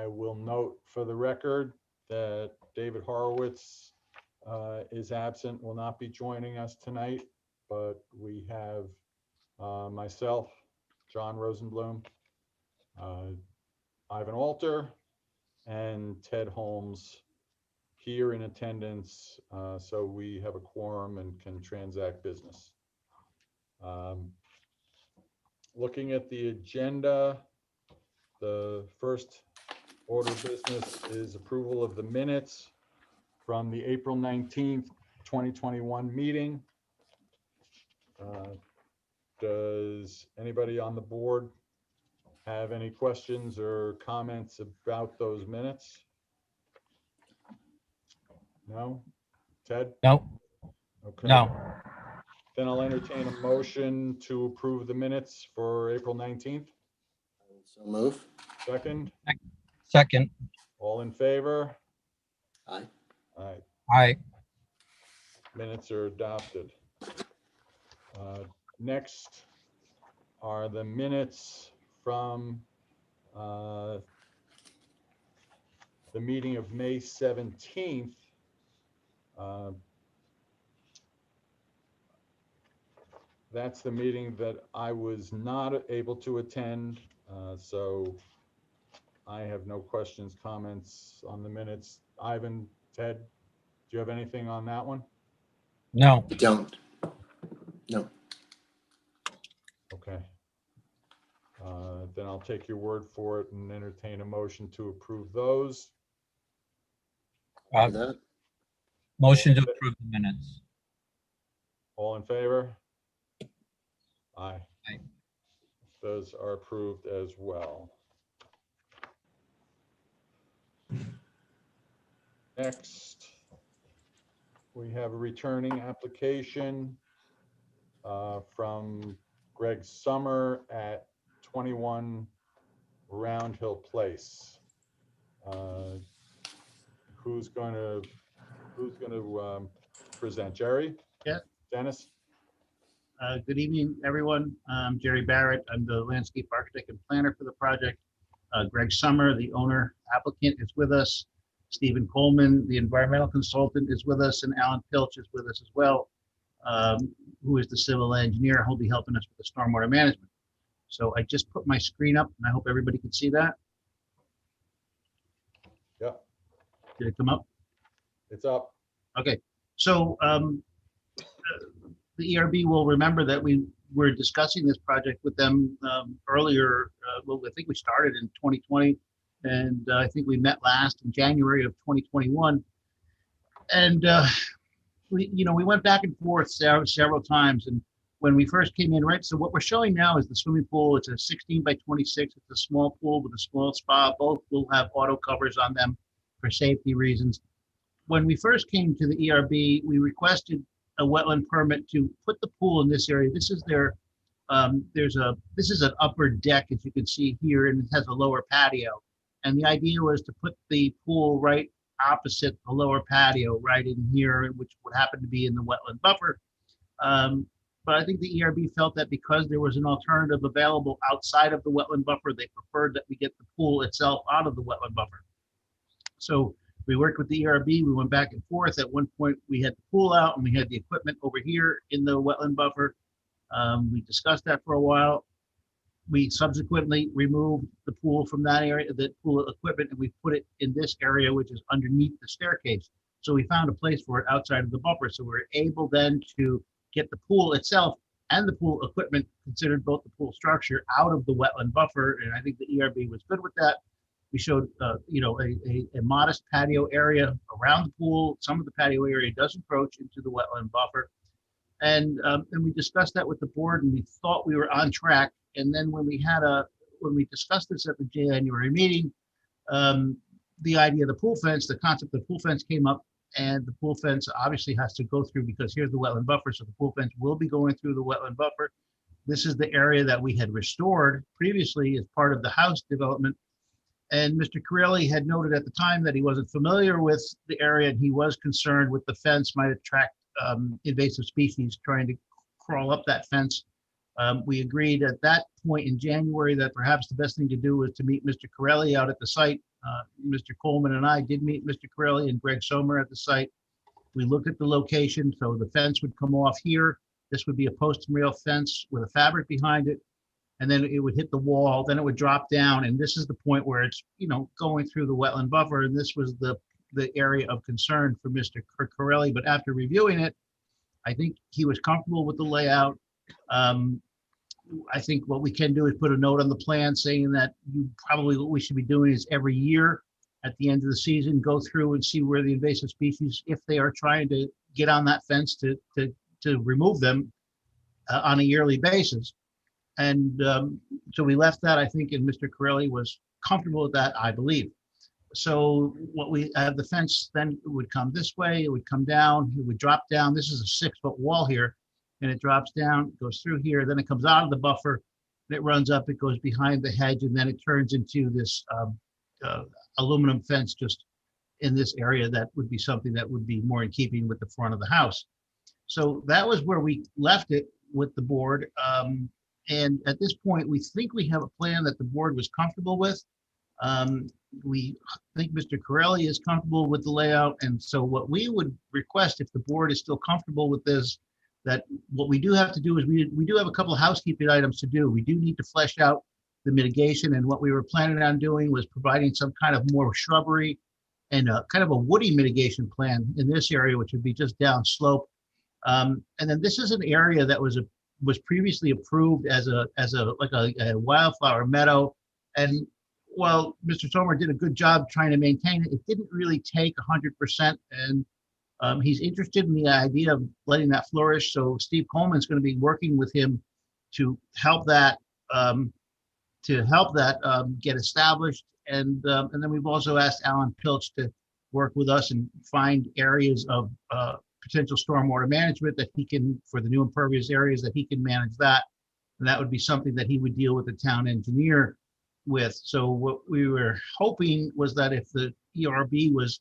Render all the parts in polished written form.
will note for the record that David Horowitz is absent, will not be joining us tonight, but we have myself, John Rosenblum, Ivan Alter, and Ted Holmes here in attendance, so we have a quorum and can transact business. Looking at the agenda, the first order of business is approval of the minutes from the April 19th, 2021 meeting. Does anybody on the board have any questions or comments about those minutes? No? Ted? No. Okay. No. Then I'll entertain a motion to approve the minutes for April 19th. So move. Second? Second. All in favor? Aye. Aye. Aye. Minutes are adopted. Next are the minutes from the meeting of May 17th. That's the meeting that I was not able to attend, so I have no questions, comments on the minutes. Ivan, Ted, do you have anything on that one? No. I don't. No. Okay. Then I'll take your word for it and entertain a motion to approve those. Do that. Motion to approve the minutes. All in favor? Aye. Aye. Those are approved as well. Next, we have a returning application from Greg Summer at 21 Round Hill Place. Who's going to present? Jerry? Yeah. Dennis? Good evening, everyone. I'm Jerry Barrett. I'm the landscape architect and planner for the project. Greg Summer, the owner applicant, is with us. Stephen Coleman, the environmental consultant, is with us, and Alan Pilch is with us as well, who is the civil engineer who'll be helping us with the stormwater management. So I just put my screen up, and I hope everybody can see that. Yeah. Did it come up? It's up. Okay. So the ERB will remember that we were discussing this project with them earlier. Well, I think we started in 2020, and I think we met last in January of 2021. And we went back and forth several times. And when we first came in, right, so what we're showing now is the swimming pool. It's a 16 by 26. It's a small pool with a small spa. Both will have auto covers on them for safety reasons. When we first came to the ERB, we requested a wetland permit to put the pool in this area. This is their, this is an upper deck, as you can see here, and it has a lower patio. And the idea was to put the pool right opposite the lower patio, right in here, which would happen to be in the wetland buffer. But I think the ERB felt that because there was an alternative available outside of the wetland buffer, they preferred that we get the pool itself out of the wetland buffer. So we worked with the ERB, we went back and forth. At one point, we had the pool out and we had the equipment over here in the wetland buffer. We discussed that for a while. We subsequently removed the pool from that area, the pool equipment, and we put it in this area, which is underneath the staircase. So we found a place for it outside of the buffer. So we're able then to get the pool itself and the pool equipment, considered both the pool structure, out of the wetland buffer. And I think the ERB was good with that. We showed, a modest patio area around the pool. Some of the patio area does encroach into the wetland buffer. And we discussed that with the board, and we thought we were on track. And then when we discussed this at the January meeting, the idea of the pool fence, the concept of the pool fence came up, and the pool fence obviously has to go through, because here's the wetland buffer. So the pool fence will be going through the wetland buffer. This is the area that we had restored previously as part of the house development. And Mr. Corelli had noted at the time that he wasn't familiar with the area, and he was concerned with the fence might attract invasive species trying to crawl up that fence. We agreed at that point in January that perhaps the best thing to do was to meet Mr. Corelli out at the site Mr. Coleman and I did meet Mr. Corelli and Greg Sommer at the site. We looked at the location, so the fence would come off here. This would be a post and rail fence with a fabric behind it, and then it would hit the wall, then it would drop down, and this is the point where it's, going through the wetland buffer, and this was the area of concern for Mr. Corelli, but after reviewing it, I think he was comfortable with the layout. I think what we can do is put a note on the plan saying that what we should be doing is every year at the end of the season, go through and see where the invasive species, if they are trying to get on that fence, to remove them on a yearly basis. And so we left that, I think, and Mr. Corelli was comfortable with that, I believe. So what we have, the fence then would come this way, it would come down, it would drop down. This is a 6-foot wall here, and it drops down, goes through here, then it comes out of the buffer, and it runs up, it goes behind the hedge, and then it turns into this aluminum fence just in this area. That would be something that would be more in keeping with the front of the house. So that was where we left it with the board. And at this point, we think we have a plan that the board was comfortable with. We think Mr. Corelli is comfortable with the layout. And so what we would request, if the board is still comfortable with this, that what we do have to do is we do have a couple of housekeeping items to do. We do need to flesh out the mitigation. And what we were planning on doing was providing some kind of more shrubbery and kind of a woody mitigation plan in this area, which would be just down slope. And then this is an area that was previously approved as a wildflower meadow. And while Mr. Sommer did a good job trying to maintain it, it didn't really take 100%. And he's interested in the idea of letting that flourish. So Steve Coleman's going to be working with him to help that get established. And then we've also asked Alan Pilch to work with us and find areas of potential stormwater management that he can, for the new impervious areas, that he can manage that. And that would be something that he would deal with the town engineer with. So what we were hoping was that if the ERB was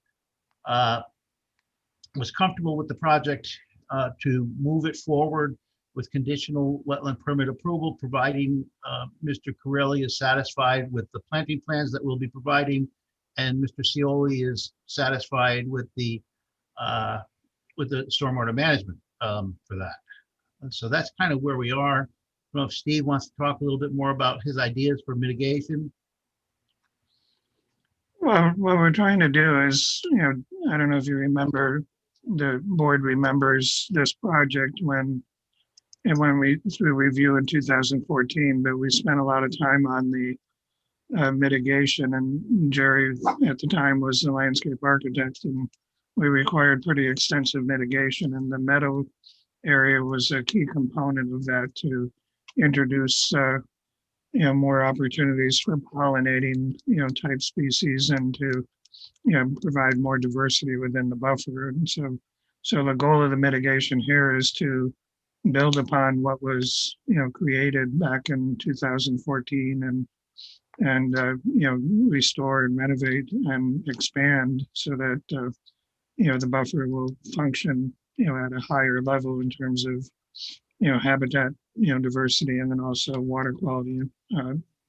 comfortable with the project, to move it forward with conditional wetland permit approval, providing Mr. Corelli is satisfied with the planting plans that we'll be providing, and Mr. Scioli is satisfied with the stormwater management for that. And so that's kind of where we are. I don't know if Steve wants to talk a little bit more about his ideas for mitigation. Well, what we're trying to do is, I don't know if you remember, the board remembers this project when we through review in 2014, but we spent a lot of time on the mitigation, and Jerry at the time was the landscape architect, and we required pretty extensive mitigation, and the meadow area was a key component of that to introduce more opportunities for pollinating type species, and to provide more diversity within the buffer. And so the goal of the mitigation here is to build upon what was created back in 2014, and restore and renovate and expand so that the buffer will function at a higher level in terms of habitat diversity, and then also water quality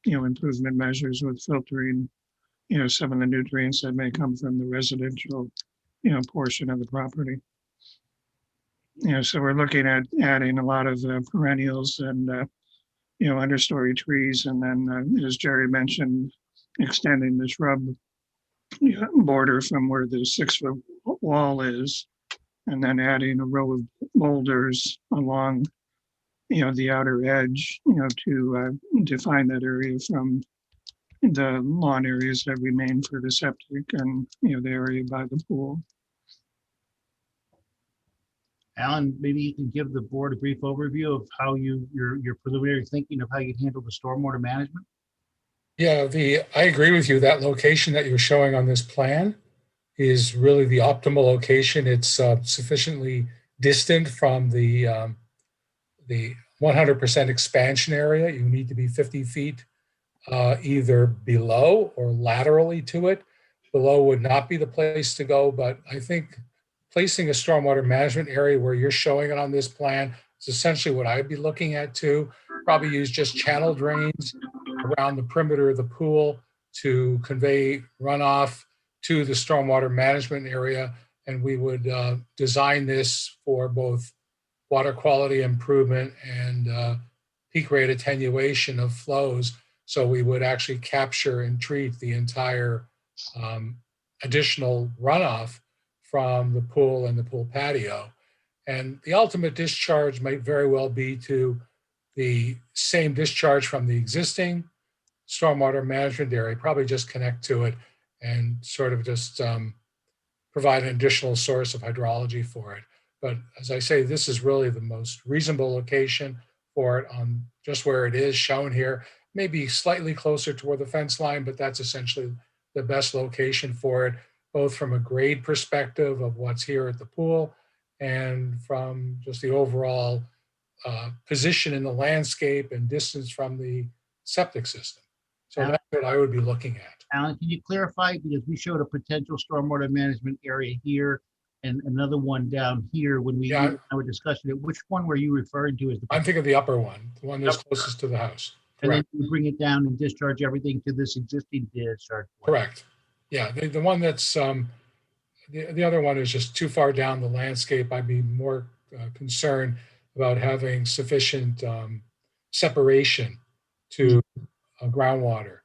improvement measures with filtering some of the nutrients that may come from the residential portion of the property. So we're looking at adding a lot of perennials and understory trees, and then as Jerry mentioned, extending the shrub border from where the 6-foot wall is, and then adding a row of boulders along the outer edge to define that area from the lawn areas that remain for the septic and the area by the pool. Alan, maybe you can give the board a brief overview of how your preliminary thinking of how you handle the stormwater management. Yeah, I agree with you. That location that you're showing on this plan is really the optimal location. It's sufficiently distant from the 100% expansion area. You need to be 50 feet either below or laterally to it. Below would not be the place to go, but I think placing a stormwater management area where you're showing it on this plan is essentially what I'd be looking at too. Probably use just channel drains around the perimeter of the pool to convey runoff to the stormwater management area. And we would design this for both water quality improvement and peak rate attenuation of flows. So we would actually capture and treat the entire additional runoff from the pool and the pool patio. And the ultimate discharge might very well be to the same discharge from the existing stormwater management area, probably just connect to it and sort of just provide an additional source of hydrology for it. But as I say, this is really the most reasonable location for it on just where it is shown here. Maybe slightly closer toward the fence line, but that's essentially the best location for it, both from a grade perspective of what's here at the pool and from just the overall position in the landscape and distance from the septic system. So that's what I would be looking at. Alan, can you clarify, because we showed a potential stormwater management area here and another one down here when we were discussing it. Which one were you referring to as the? I'm thinking the upper one, the one that's closest to the house. And then Correct. you bring it down and discharge everything to this existing discharge point. Correct. Yeah, the one that's, the other one is just too far down the landscape. I'd be more concerned about having sufficient separation to groundwater.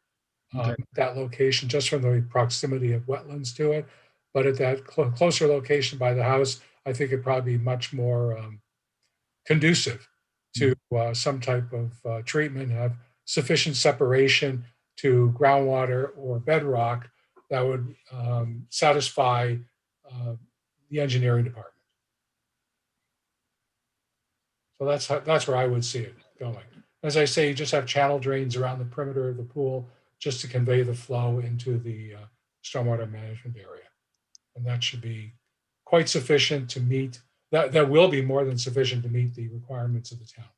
Okay. That location, just from the proximity of wetlands to it. But at that closer location by the house, I think it'd probably be much more conducive to some type of treatment, have sufficient separation to groundwater or bedrock that would satisfy the engineering department. So that's where I would see it going. As I say, you just have channel drains around the perimeter of the pool just to convey the flow into the stormwater management area. And that should be quite sufficient to meet, that will be more than sufficient to meet the requirements of the town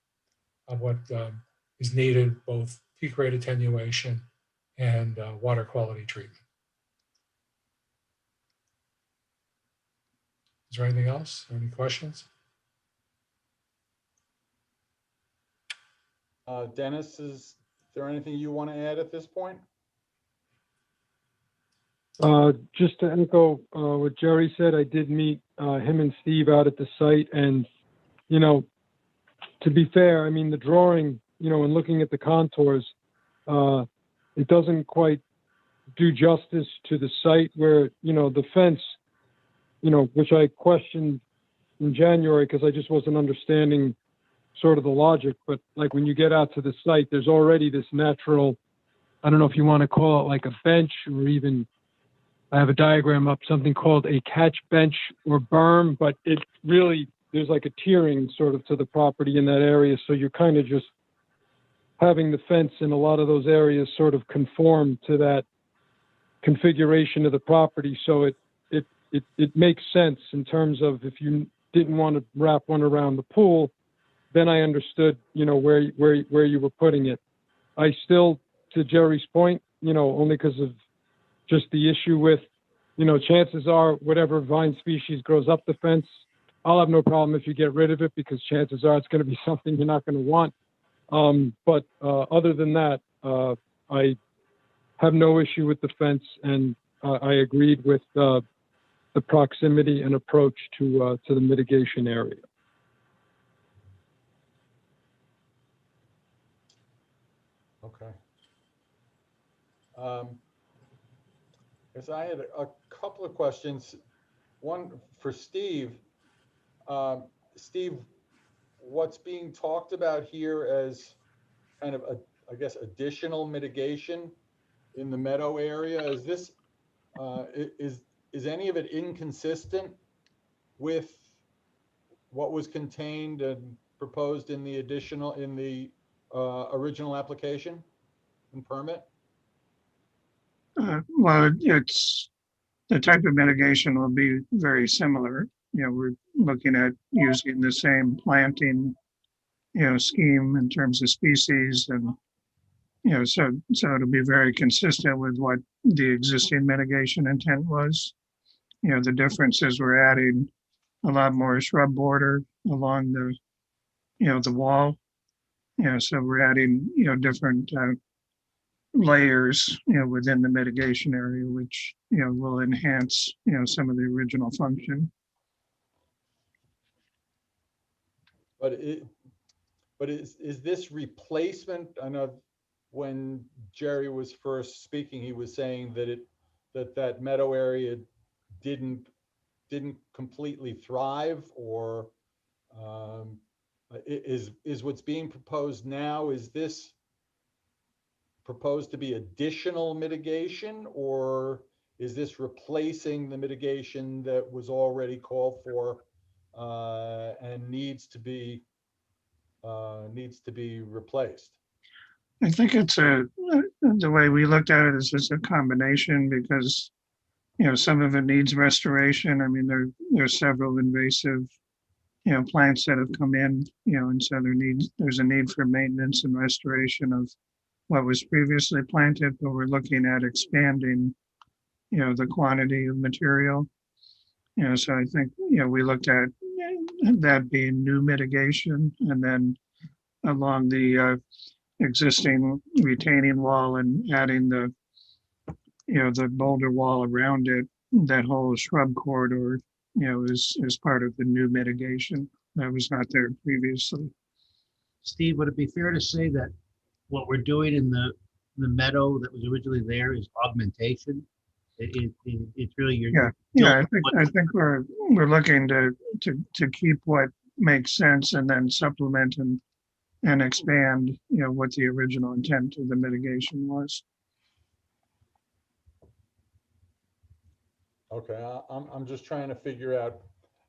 of what is needed, both peak rate attenuation and water quality treatment. Is there anything else? Any questions? Dennis, is there anything you want to add at this point? Just to echo what Jerry said, I did meet him and Steve out at the site, and to be fair, I mean the drawing, and looking at the contours, it doesn't quite do justice to the site where the fence, which I questioned in January because I just wasn't understanding sort of the logic. But like when you get out to the site, there's already this natural, I don't know if you want to call it like a bench, or even I have a diagram up, something called a catch bench or berm, but it really, there's like a tiering sort of to the property in that area. So you're kind of just having the fence in a lot of those areas sort of conform to that configuration of the property. So it makes sense in terms of if you didn't want to wrap one around the pool, then I understood, where you were putting it. I still, to Jerry's point, only because of just the issue with, chances are whatever vine species grows up the fence, I'll have no problem if you get rid of it, because chances are it's going to be something you're not going to want. But other than that, I have no issue with the fence, and I agreed with the proximity and approach to the mitigation area. Okay. Because I had a couple of questions. One for Steve. Steve, what's being talked about here as kind of I guess additional mitigation in the meadow area, is this is any of it inconsistent with what was contained and proposed in the original application and permit? Well, it's the type of mitigation will be very similar. We're looking at using the same planting, scheme in terms of species, and so it'll be very consistent with what the existing mitigation intent was. The difference is we're adding a lot more shrub border along the the wall. So we're adding different layers, within the mitigation area, which, will enhance, some of the original function. But is this replacement? I know when Jerry was first speaking, he was saying that that meadow area didn't completely thrive, or is what's being proposed now, is this proposed to be additional mitigation, or is this replacing the mitigation that was already called for and needs to be replaced? I think it's the way we looked at it is just a combination because, some of it needs restoration. I mean, there's several invasive, plants that have come in, and so there's a need for maintenance and restoration of what was previously planted, but we're looking at expanding, the quantity of material. So I think, we looked at that being new mitigation, and then along the existing retaining wall and adding the boulder wall around it, that whole shrub corridor, is part of the new mitigation that was not there previously. Steve, would it be fair to say that what we're doing in the meadow that was originally there is augmentation? It's really your. Yeah, yeah, I think we're looking to keep what makes sense and then supplement and expand, what the original intent of the mitigation was. Okay, I'm just trying to figure out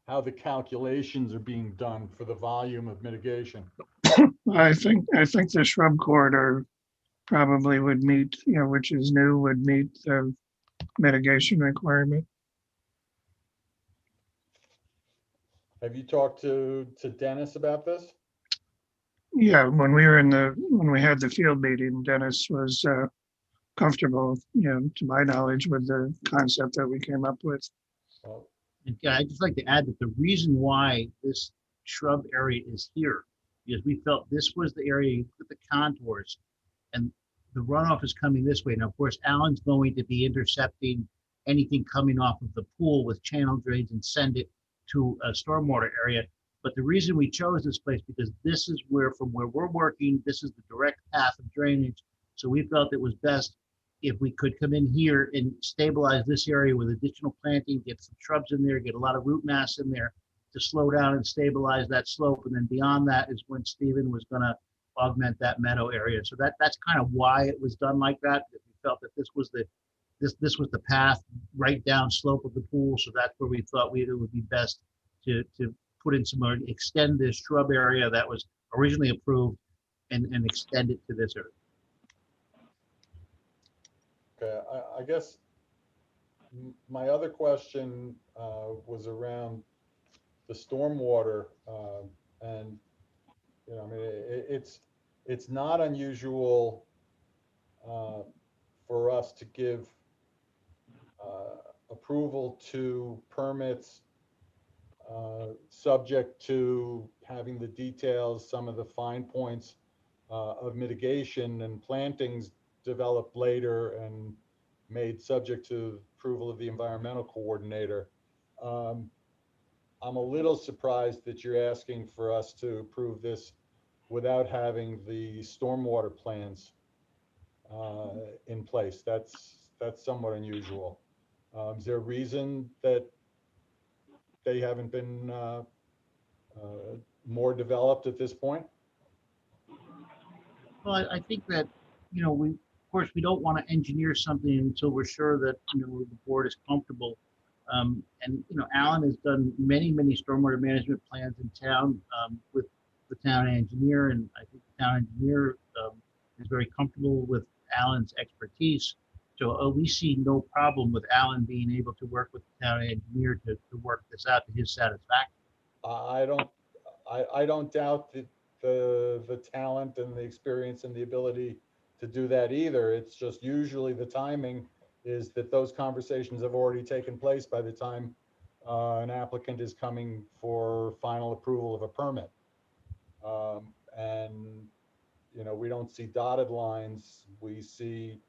how the calculations are being done for the volume of mitigation. I think the shrub corridor probably would meet, which is new, would meet the mitigation requirement. Have you talked to Dennis about this? Yeah, when we had the field meeting, Dennis was comfortable, to my knowledge, with the concept that we came up with. Well, And I'd just like to add that the reason why this shrub area is here is we felt this was the area with the contours, and the runoff is coming this way. Now, of course, Alan's going to be intercepting anything coming off of the pool with channel drains and send it to a stormwater area. But the reason we chose this place, because this is where, from where we're working, this is the direct path of drainage. So we felt it was best if we could come in here and stabilize this area with additional planting, get some shrubs in there, get a lot of root mass in there to slow down and stabilize that slope. And then beyond that is when Stephen was going to augment that meadow area. So that's kind of why it was done like that. We felt that this was the path right down slope of the pool. So that's where we thought it would be best to put in some more, extend this shrub area that was originally approved and extend it to this area. Okay, I guess my other question was around the stormwater, and I mean, it's not unusual for us to give approval to permits subject to having the details, some of the fine points of mitigation and plantings developed later and made subject to approval of the environmental coordinator. I'm a little surprised that you're asking for us to approve this without having the stormwater plans in place. That's somewhat unusual. Is there a reason that they haven't been more developed at this point? Well, I think that, of course, we don't want to engineer something until we're sure that, the board is comfortable. And, Alan has done many stormwater management plans in town with the town engineer. And I think the town engineer is very comfortable with Alan's expertise. So we see no problem with Alan being able to work with the town engineer to work this out to his satisfaction. I don't doubt the talent and the experience and the ability to do that either. It's just usually the timing is that those conversations have already taken place by the time an applicant is coming for final approval of a permit. And we don't see dotted lines. We see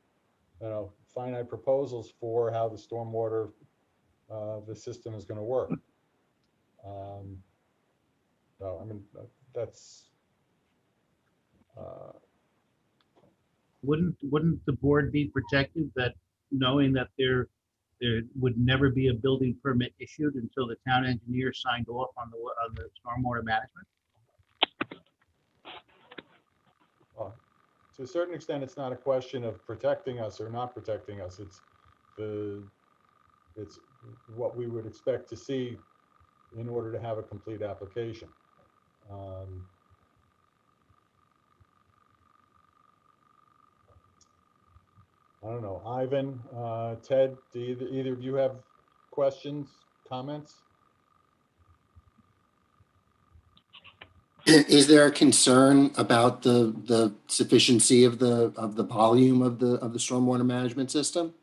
finite proposals for how the stormwater, the system is going to work. So, I mean, that's, Wouldn't the board be protected that knowing that there would never be a building permit issued until the town engineer signed off on the stormwater management? to a certain extent, it's not a question of protecting us or not protecting us. It's what we would expect to see in order to have a complete application. I don't know, Ivan, Ted, do either of you have questions, comments? Is there a concern about the sufficiency of the volume of the stormwater management system?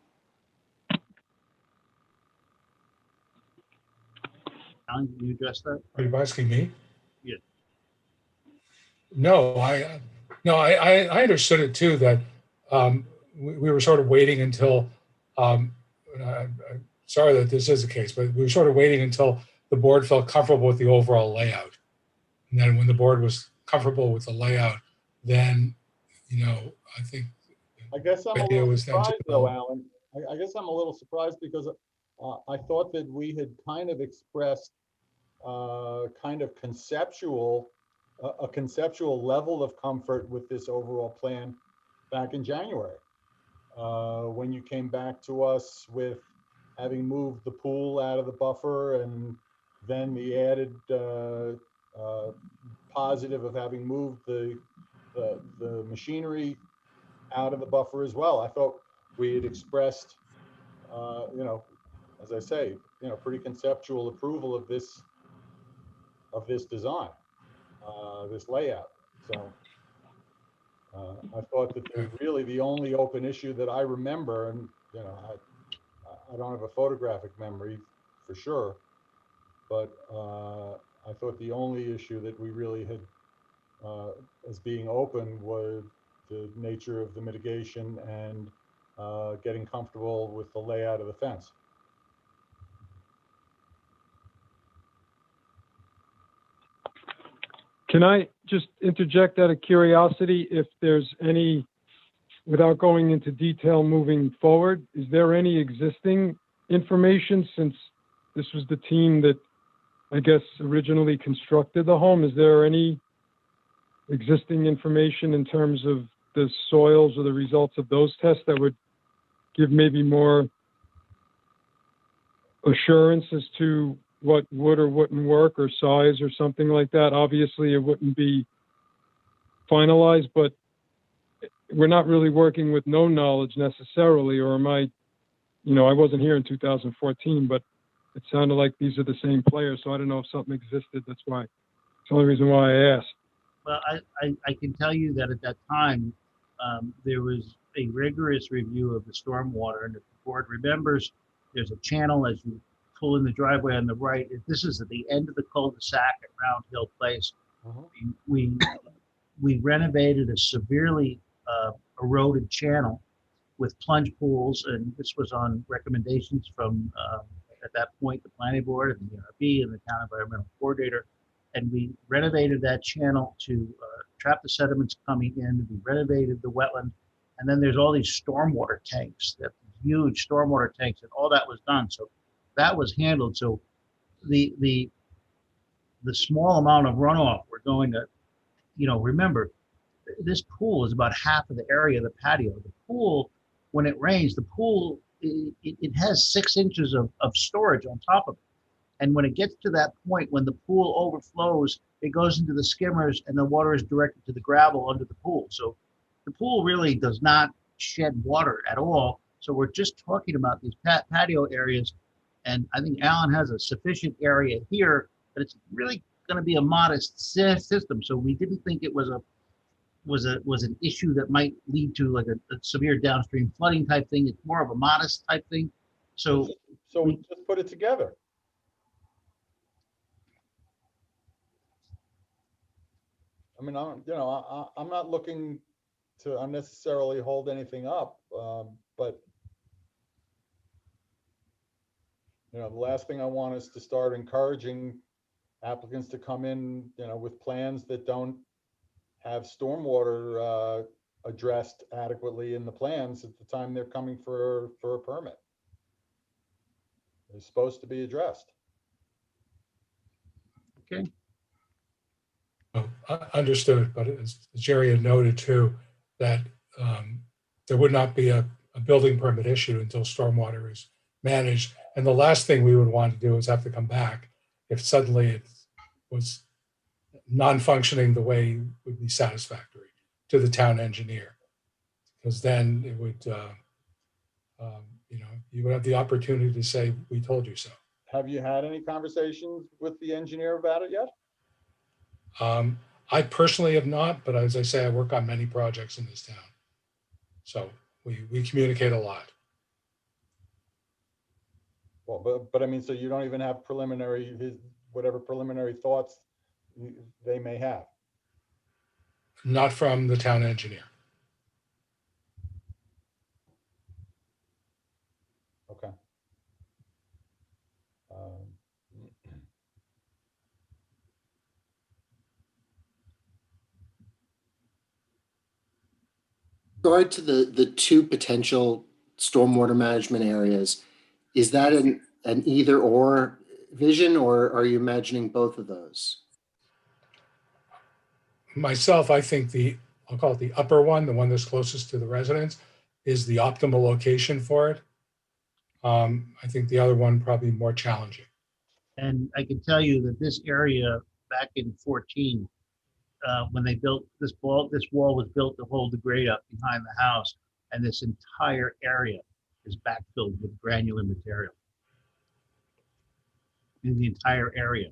Alan, can you address that? Are you asking me? Yeah. No, I understood it too, that we were sort of waiting until, sorry that this is the case, but we were sort of waiting until the board felt comfortable with the overall layout. And then when the board was comfortable with the layout, then, I think I guess I'm a idea little was then to surprised though, Alan. I guess I'm a little surprised because I thought that we had kind of expressed kind of a conceptual level of comfort with this overall plan back in January. When you came back to us with having moved the pool out of the buffer and then the added positive of having moved the machinery out of the buffer as well. I thought we had expressed, as I say, pretty conceptual approval of this design, this layout. So I thought that really the only open issue that I remember, and I don't have a photographic memory for sure, but I thought the only issue that we really had as being open was the nature of the mitigation and getting comfortable with the layout of the fence. Can I just interject out of curiosity if there's any, without going into detail moving forward, is there any existing information since this was the team that I guess originally constructed the home? Is there any existing information in terms of the soils or the results of those tests that would give maybe more assurance as to what would or wouldn't work, or size or something like that? Obviously, it wouldn't be finalized, but we're not really working with no knowledge necessarily, or am I wasn't here in 2014, but it sounded like these are the same players, so I don't know if something existed. That's why. It's the only reason why I asked. Well, I can tell you that at that time, there was a rigorous review of the stormwater, and if the board remembers, there's a channel as you pull in the driveway on the right. This is at the end of the cul-de-sac at Round Hill Place. We renovated a severely eroded channel with plunge pools, and this was on recommendations from, at that point, the planning board and the ERB and the town environmental coordinator. And we renovated that channel to trap the sediments coming in. We renovated the wetland. And then there's all these stormwater tanks, that huge stormwater tanks, and all that was done. So that was handled. So the small amount of runoff we're going to, remember, this pool is about half of the area of the patio. The pool, when it rains, the pool, it has 6 inches of storage on top of it. And when it gets to that point, when the pool overflows, it goes into the skimmers and the water is directed to the gravel under the pool. So the pool really does not shed water at all. So we're just talking about these patio areas. And I think Alan has a sufficient area here, but it's really going to be a modest system. So we didn't think it was an issue that might lead to like a severe downstream flooding type thing. It's more of a modest type thing. So we just put it together. I mean, I'm not looking to unnecessarily hold anything up. but the last thing I want is to start encouraging applicants to come in, with plans that don't have stormwater addressed adequately in the plans at the time they're coming for a permit. They're supposed to be addressed. Okay, Understood, but as Jerry had noted too, that there would not be a building permit issued until stormwater is managed. And the last thing we would want to do is have to come back if suddenly it was non-functioning the way would be satisfactory to the town engineer. Because then it would, you would have the opportunity to say, we told you so. Have you had any conversations with the engineer about it yet? I personally have not, but as I say, I work on many projects in this town. So we communicate a lot. Well, but I mean, so you don't even have whatever preliminary thoughts they may have. Not from the town engineer. Okay. Regard to the two potential stormwater management areas, is that an either or vision, or are you imagining both of those? Myself, I think I'll call it the upper one, the one that's closest to the residents, is the optimal location for it. I think the other one probably more challenging. and I can tell you that this area back in 14, when they built this wall was built to hold the grade up behind the house, and this entire area is backfilled with granular material. And the entire area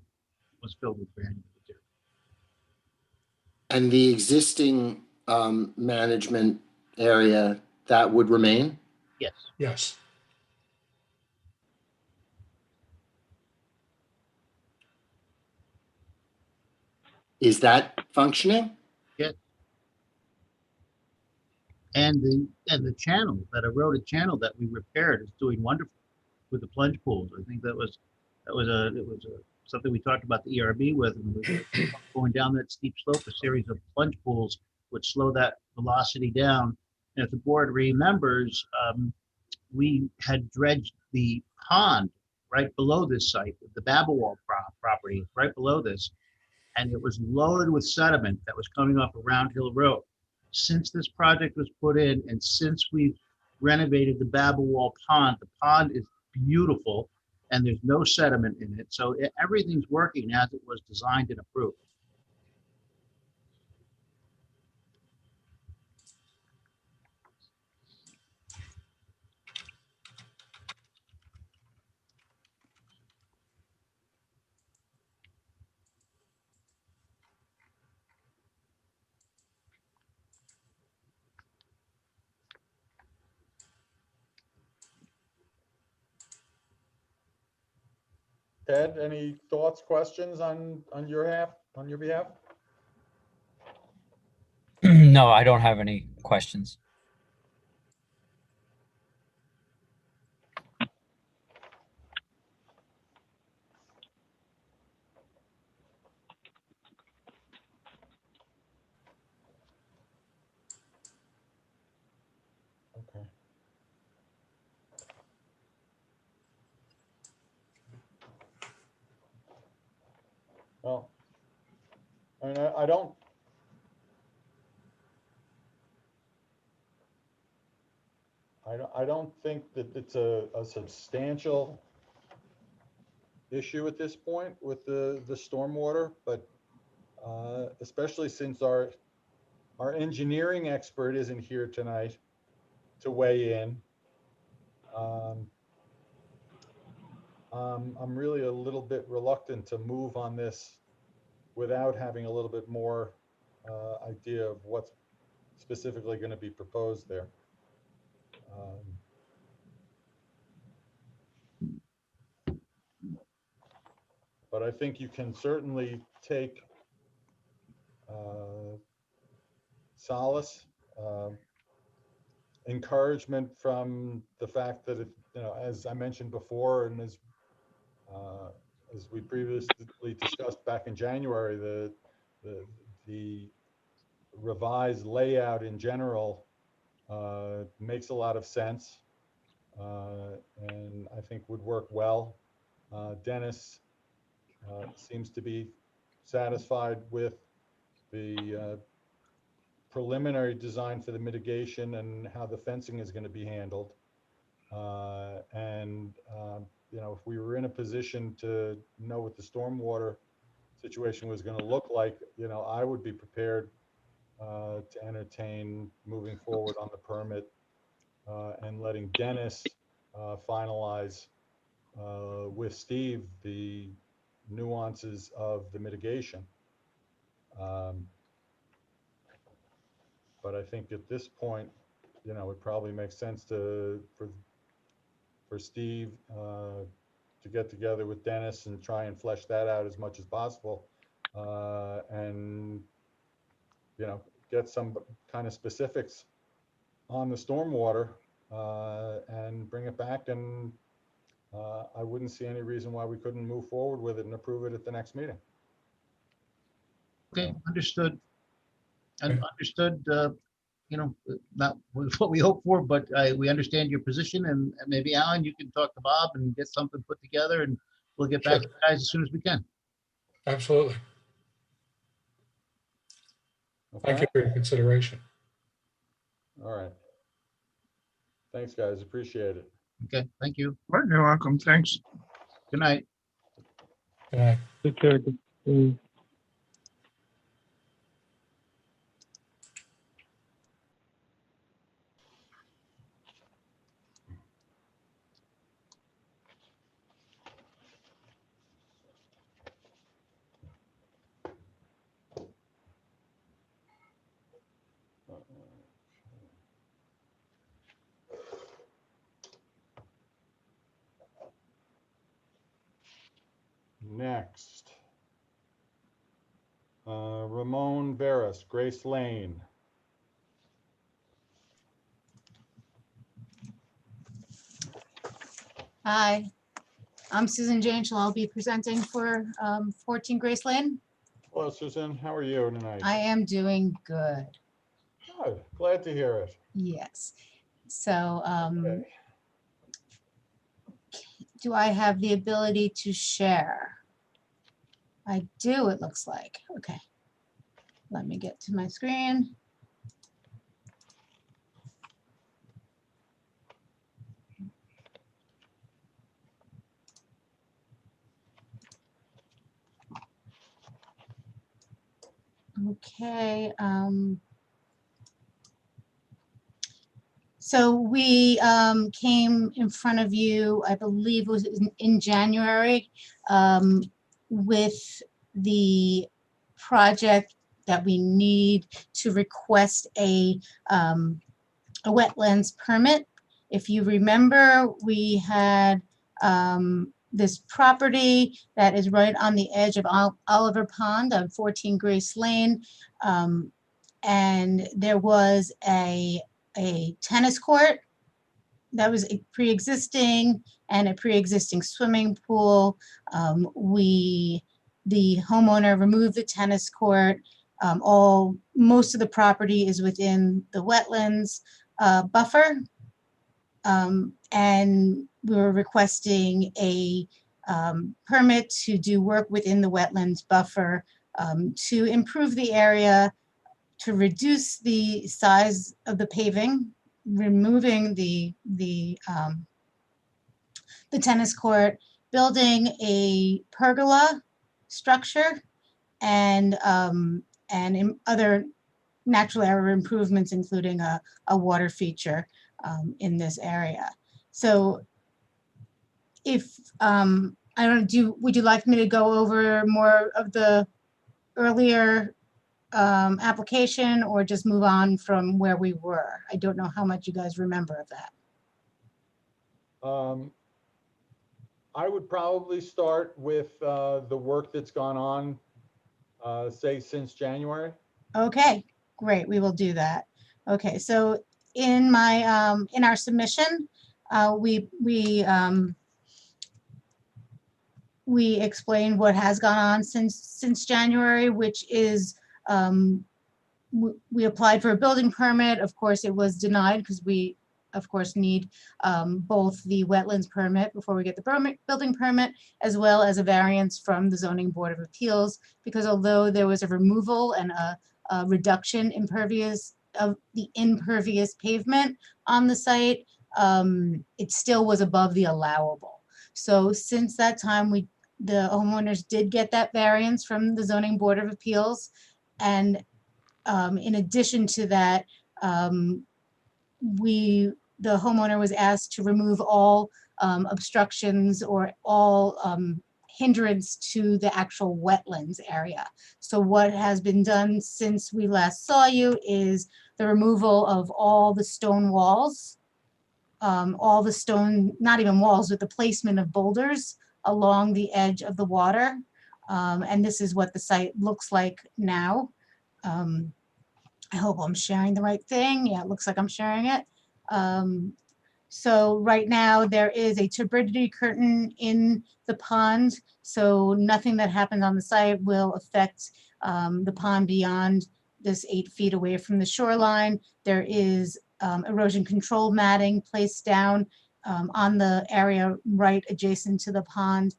was filled with granular material. And the existing management area, that would remain? Yes. Yes. Is that functioning? Yes. And the channel, that eroded channel that we repaired, is doing wonderful with the plunge pools. I think it was something we talked about the ERB with, and going down that steep slope, a series of plunge pools would slow that velocity down. And if the board remembers, we had dredged the pond right below this site, the Babelwall property, right below this, and it was loaded with sediment that was coming off of Round Hill Road. Since this project was put in, and since we've renovated the Babelwall pond, the pond is beautiful, and there's no sediment in it. So everything's working as it was designed and approved. Ted, any thoughts, questions on your behalf? No, I don't have any questions. Okay. Well, I mean, I don't think that it's a substantial issue at this point with the stormwater, but especially since our engineering expert isn't here tonight to weigh in. I'm really a little bit reluctant to move on this without having a little bit more idea of what's specifically going to be proposed there. But I think you can certainly take solace encouragement from the fact that, as I mentioned before, and as we previously discussed back in January, the, the revised layout in general makes a lot of sense, and I think would work well. Dennis seems to be satisfied with the preliminary design for the mitigation and how the fencing is going to be handled. If we were in a position to know what the stormwater situation was going to look like, I would be prepared to entertain moving forward on the permit and letting Dennis finalize with Steve the nuances of the mitigation. But I think at this point, it probably makes sense for Steve to get together with Dennis and try and flesh that out as much as possible, and get some kind of specifics on the stormwater and bring it back. And I wouldn't see any reason why we couldn't move forward with it and approve it at the next meeting. Okay, understood. And Okay. understood, not what we hoped for, but we understand your position, and maybe Alan, you can talk to Bob and get something put together, and we'll get back to Sure. you guys as soon as we can. Absolutely. Thank Okay. you for your consideration. All right. Thanks, guys. Appreciate it. Okay, thank you. Right, you're welcome. Thanks. Good night. Good night. Take care. Next, Ramon Veras, Grace Lane. Hi, I'm Susan Janchel. I'll be presenting for 14 Grace Lane. Hello, Susan. How are you tonight? I am doing good. Good. Glad to hear it. Yes. So Okay. do I have the ability to share? I do, it looks like. Okay. Let me get to my screen. Okay. So we came in front of you, I believe it was in January, with the project that we need to request a wetlands permit. If you remember, we had this property that is right on the edge of Oliver Pond on 14 Grace Lane. And there was a tennis court that was pre-existing and a pre-existing swimming pool. The homeowner removed the tennis court. Most of the property is within the wetlands buffer. And we were requesting a permit to do work within the wetlands buffer to improve the area, to reduce the size of the paving, removing the tennis court, building a pergola structure, and other natural area improvements, including a water feature in this area. So if, I don't do, would you like me to go over more of the earlier application, or just move on from where we were? I don't know how much you guys remember of that. I would probably start with the work that's gone on, say, since January. Okay, great, we will do that. Okay, so in my, in our submission, we explained what has gone on since January, which is, we applied for a building permit. Of course, it was denied because we, of course, need both the wetlands permit before we get the building permit, as well as a variance from the Zoning Board of Appeals, because although there was a removal and a reduction of the impervious pavement on the site, it still was above the allowable. So since that time, the homeowners did get that variance from the Zoning Board of Appeals. And in addition to that, the homeowner was asked to remove all obstructions or all hindrance to the actual wetlands area. So what has been done since we last saw you is the removal of all the stone walls, all the stone, not even walls, but the placement of boulders along the edge of the water. And this is what the site looks like now. I hope I'm sharing the right thing. Yeah, it looks like I'm sharing it. So right now there is a turbidity curtain in the pond. So nothing that happens on the site will affect the pond beyond this 8 feet away from the shoreline. There is erosion control matting placed down on the area right adjacent to the pond.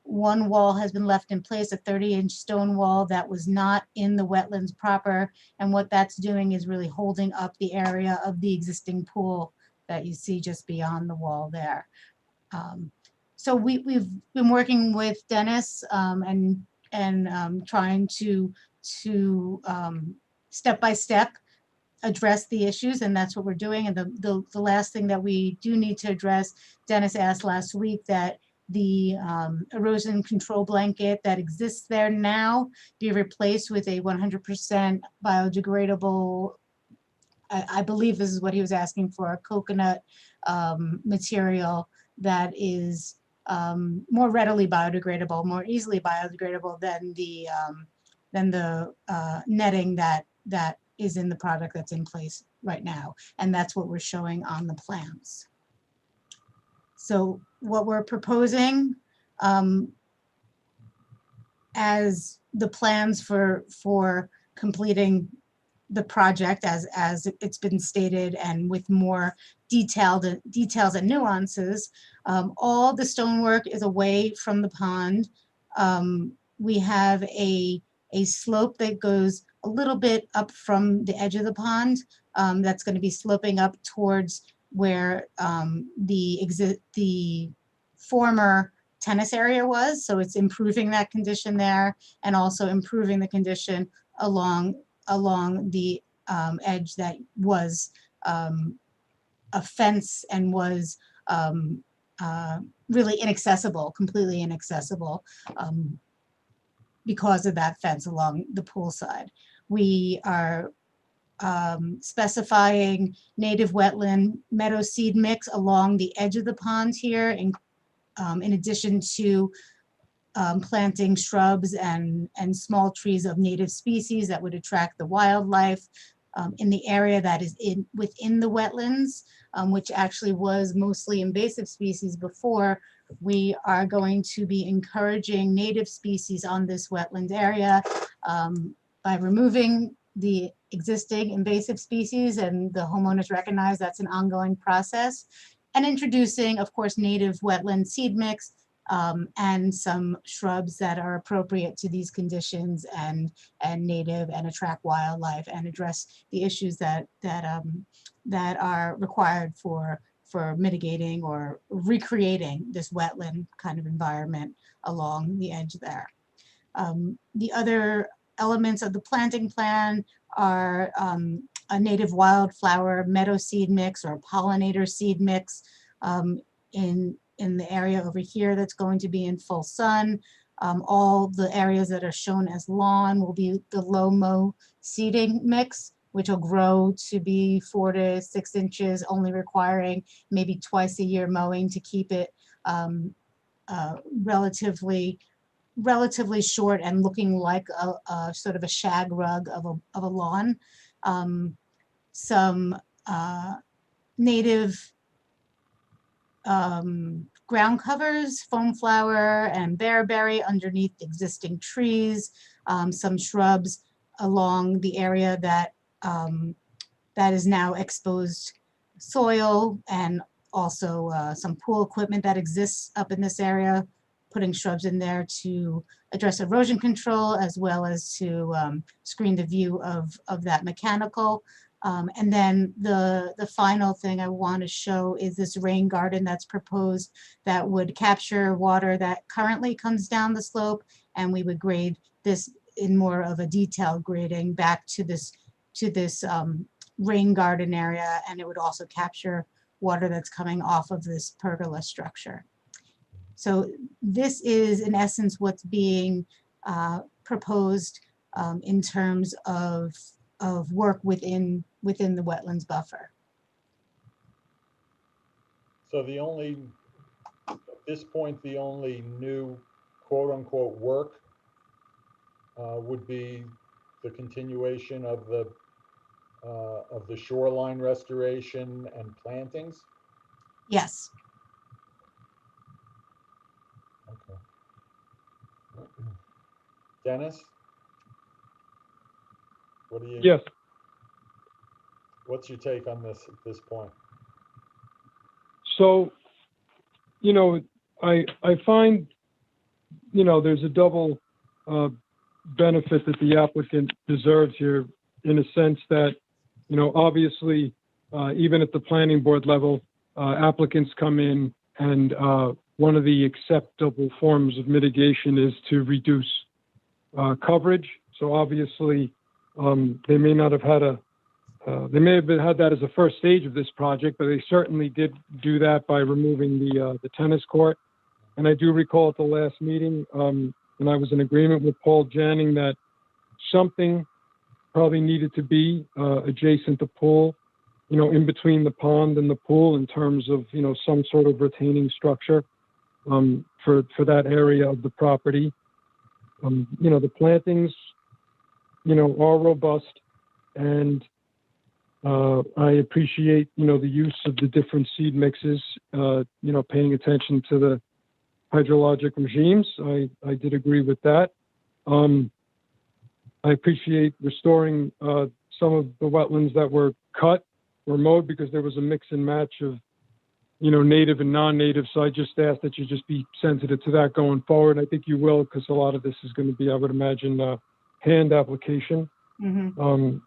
One wall has been left in place, a 30-inch stone wall that was not in the wetlands proper. And what that's doing is really holding up the area of the existing pool that you see just beyond the wall there. So we've been working with Dennis and trying to step by step address the issues, and that's what we're doing. And the last thing that we do need to address, Dennis asked last week that the erosion control blanket that exists there now be replaced with a 100% biodegradable, I believe this is what he was asking for, a coconut material that is more readily biodegradable, more easily biodegradable than the netting that is in the product that's in place right now. And that's what we're showing on the plans. So what we're proposing as the plans for completing the project as it's been stated, and with more details and nuances, all the stonework is away from the pond. We have a slope that goes a little bit up from the edge of the pond that's going to be sloping up towards where the former tennis area was. So it's improving that condition there, and also improving the condition along the edge that was a fence and was really inaccessible, completely inaccessible because of that fence along the pool side. We are specifying native wetland meadow seed mix along the edge of the pond here, in addition to planting shrubs and small trees of native species that would attract the wildlife in the area that is within the wetlands, which actually was mostly invasive species before. We are going to be encouraging native species on this wetland area by removing the existing invasive species, and the homeowners recognize that's an ongoing process, and introducing, of course, native wetland seed mix and some shrubs that are appropriate to these conditions and native and attract wildlife and address the issues that are required for mitigating or recreating this wetland kind of environment along the edge there. The other elements of the planting plan are a native wildflower meadow seed mix or a pollinator seed mix in the area over here that's going to be in full sun. All the areas that are shown as lawn will be the low mow seeding mix, which will grow to be 4 to 6 inches, only requiring maybe twice a year mowing to keep it relatively short and looking like a sort of a shag rug of a lawn. Some native ground covers, foam flower and bearberry underneath existing trees, some shrubs along the area that that is now exposed soil, and also some pool equipment that exists up in this area, putting shrubs in there to address erosion control as well as to screen the view of that mechanical. And then the final thing I want to show is this rain garden that's proposed that would capture water that currently comes down the slope, and we would grade this in more of a detailed grading back to this rain garden area, and it would also capture water that's coming off of this pergola structure. So this is in essence what's being proposed in terms of work within the wetlands buffer. So at this point, the only new quote unquote work would be the continuation of the shoreline restoration and plantings? Yes. Okay. Dennis? What do you? Yes. What's your take on this at this point? So, you know, I find, you know, there's a double benefit that the applicant deserves here, in a sense that, you know, obviously, even at the planning board level, applicants come in and one of the acceptable forms of mitigation is to reduce coverage. So obviously, they may not have had they may have had that as a first stage of this project, but they certainly did do that by removing the tennis court. And I do recall at the last meeting, and I was in agreement with Paul Janning that something probably needed to be adjacent to pool, you know, in between the pond and the pool, in terms of, you know, some sort of retaining structure for that area of the property. You know, the plantings, you know, are robust, and I appreciate, you know, the use of the different seed mixes, you know, paying attention to the hydrologic regimes. I did agree with that. I appreciate restoring some of the wetlands that were cut or mowed, because there was a mix and match of, you know, native and non-native. So I just ask that you just be sensitive to that going forward. I think you will, because a lot of this is going to be, I would imagine, hand application. Mm-hmm.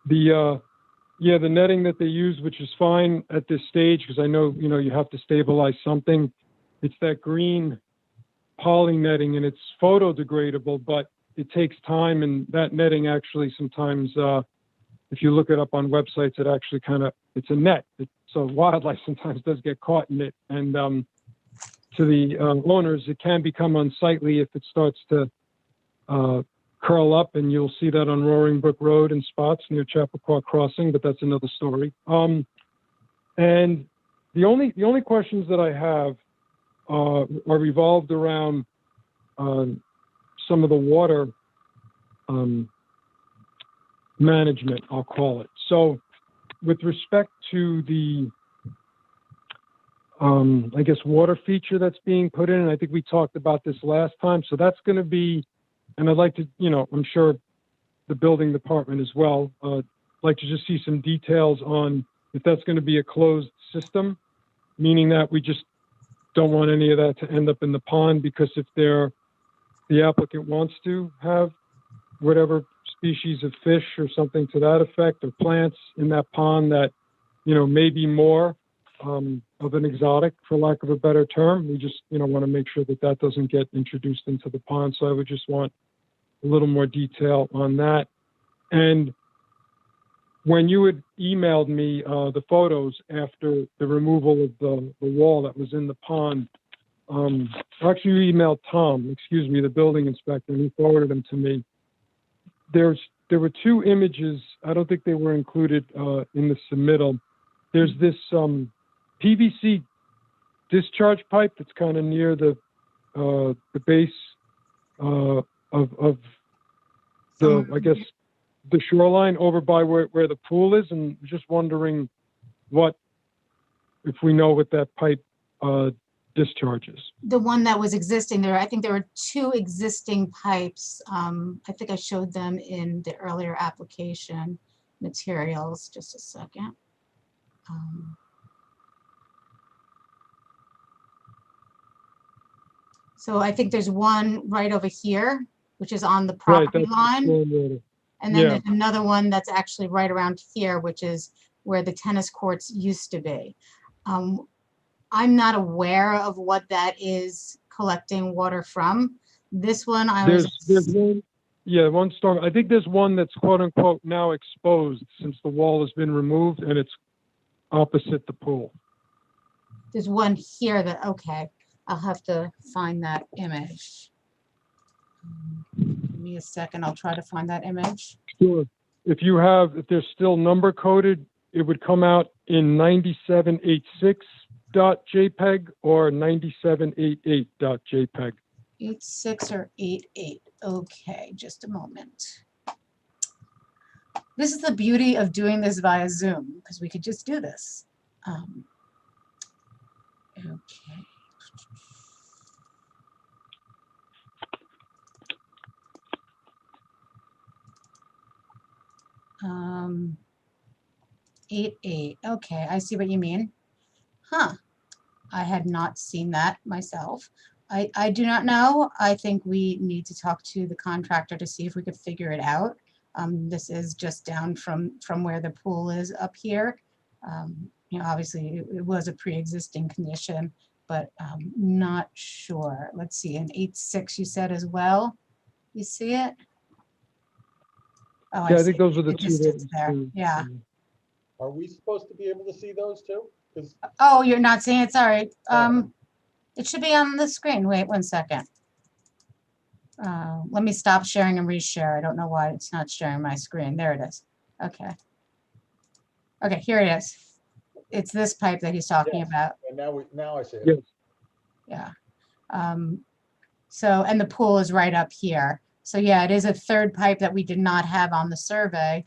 The netting that they use, which is fine at this stage, because I know, you know, you have to stabilize something. It's that green poly netting, and it's photodegradable, but it takes time. And that netting actually sometimes, if you look it up on websites, it actually it's a net. So wildlife sometimes does get caught in it. And to the owners, it can become unsightly if it starts to curl up, and you'll see that on Roaring Brook Road in spots near Chappaqua Crossing, but that's another story. And the only questions that I have are revolved around some of the water management, I'll call it. So with respect to the, I guess, water feature that's being put in, and I think we talked about this last time. So that's going to be, and I'd like to, you know, I'm sure the building department as well, like to just see some details on if that's going to be a closed system, meaning that we just don't want any of that to end up in the pond, because if the applicant wants to have whatever species of fish or something to that effect, or plants in that pond that, you know, may be more of an exotic, for lack of a better term, we just, you know, want to make sure that that doesn't get introduced into the pond. So I would just want a little more detail on that. And when you had emailed me the photos after the removal of the wall that was in the pond, actually you emailed Tom, the building inspector, and he forwarded them to me. There were two images. I don't think they were included in the submittal. There's this PVC discharge pipe that's kind of near the base of the, I guess, the shoreline over by where the pool is, and just wondering if we know what that pipe discharges. The one that was existing there, I think there were two existing pipes. I think I showed them in the earlier application materials. Just a second. So I think there's one right over here, which is on the Right, property that's the line. stormwater. And then Yeah. there's another one that's actually right around here, which is where the tennis courts used to be. I'm not aware of what that is collecting water from. This one, There's one, yeah, one storm. I think there's one that's quote unquote now exposed since the wall has been removed and it's opposite the pool. there's one here that, okay, I'll have to find that image. Give me a second, I'll try to find that image. Sure. If there's still number coded, it would come out in 9786.jpg or 9788.jpg. 86 or 88. Okay, just a moment. This is the beauty of doing this via Zoom, because we could just do this. Okay. 88. Okay, I see what you mean. Huh. I had not seen that myself. I do not know. I think we need to talk to the contractor to see if we could figure it out. This is just down from where the pool is up here. You know, obviously it was a pre-existing condition, but not sure. Let's see, an 8.6 you said as well. You see it? Oh, Yeah, I see think those are the two. distance there. Yeah. Are we supposed to be able to see those too? Because Oh, you're not seeing it. Sorry. Oh. It should be on the screen. Wait 1 second. Let me stop sharing and reshare. I don't know why it's not sharing my screen. There it is. Okay. Okay, here it is. It's this pipe that he's talking Yes. about. and now I see it. Yes. Yeah. So, and the pool is right up here. So yeah, it is a third pipe that we did not have on the survey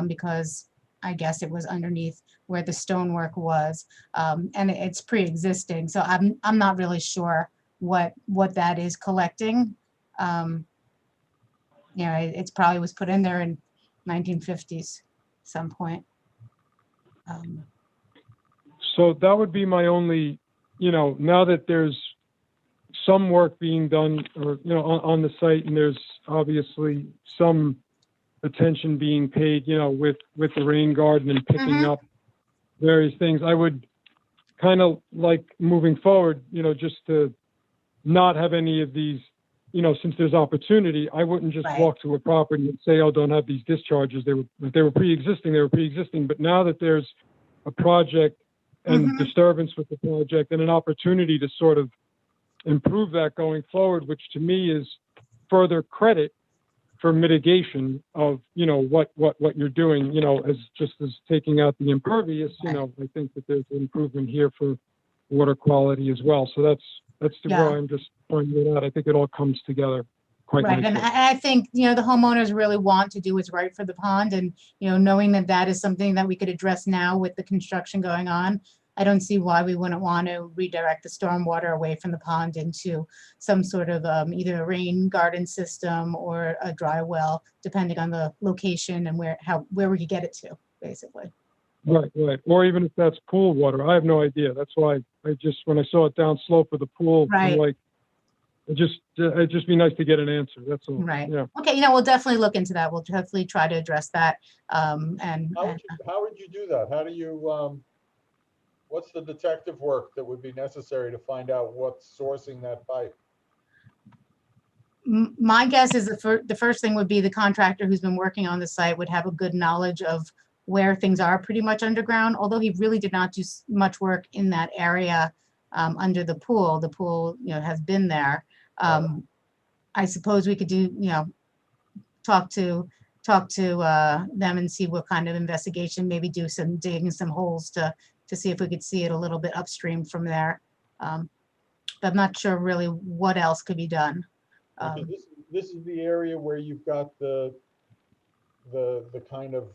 because I guess it was underneath where the stonework was, and it's pre-existing. So I'm not really sure what that is collecting. You know, it's probably was put in there in 1950s, some point. So that would be my only, you know, now that there's some work being done or, you know, on the site and there's obviously some attention being paid, you know, with the rain garden and picking up various things, I would kind of like moving forward, you know, just to not have any of these, you know, since there's opportunity, I wouldn't just Right. walk to a property and say, oh, don't have these discharges. If they were pre-existing. But now that there's a project and disturbance with the project and an opportunity to sort of improve that going forward, which to me is further credit for mitigation of, you know, what you're doing, you know, as just as taking out the impervious, you know, I think that there's an improvement here for water quality as well. So that's where I'm just pointing it out. I think it all comes together quite Right, and nicely. I think, you know, the homeowners really want to do what's right for the pond, and, you know, knowing that that is something that we could address now with the construction going on, I don't see why we wouldn't want to redirect the stormwater away from the pond into some sort of either a rain garden system or a dry well, depending on the location and where we could get it to, basically. Right. Or even if that's pool water, I have no idea. That's why when I saw it down slope of the pool, Right. I'm like, it'd just be nice to get an answer. That's all. Right. Yeah. Okay, you know, we'll definitely look into that. We'll definitely try to address that. And How would you do that? How do you, what's the detective work that would be necessary to find out what's sourcing that pipe? my guess is the first thing would be the contractor who's been working on the site would have a good knowledge of where things are pretty much underground, although he really did not do much work in that area under the pool. The pool, you know, has been there. I suppose we could do, you know, talk to them and see what kind of investigation, maybe do some digging some holes to see if we could see it a little bit upstream from there. But I'm not sure really what else could be done. Okay, this is the area where you've got the kind of,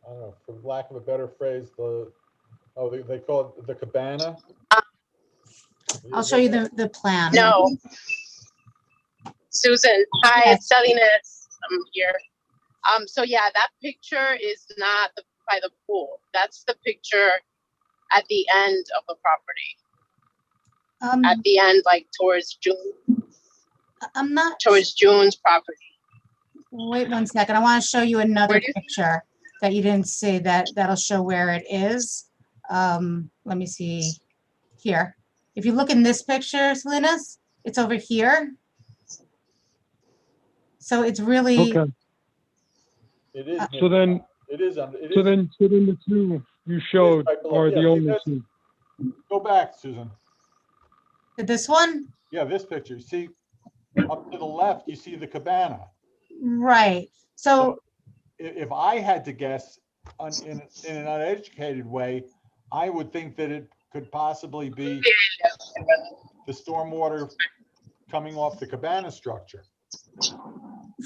I don't know, for lack of a better phrase, the Oh, they call it the cabana? I'll show you the plan. No. Susan, hi, Yes. it's Salinas. I'm here. So yeah, that picture is not by the pool. That's the picture at the end of the property. At the end, like towards June, I'm not, towards June's property. wait 1 second. I want to show you another Where do you- picture that you didn't see that'll show where it is. Let me see here. If you look in this picture, Salinas, it's over here. So it's really, Okay, It is. so then, It is. so then the two you showed right below. are Yeah, the see, only that's- two. Go back, Susan. this one? Yeah, this picture. See, up to the left, you see the cabana. Right. So If I had to guess in an uneducated way, I would think that it could possibly be the stormwater coming off the cabana structure.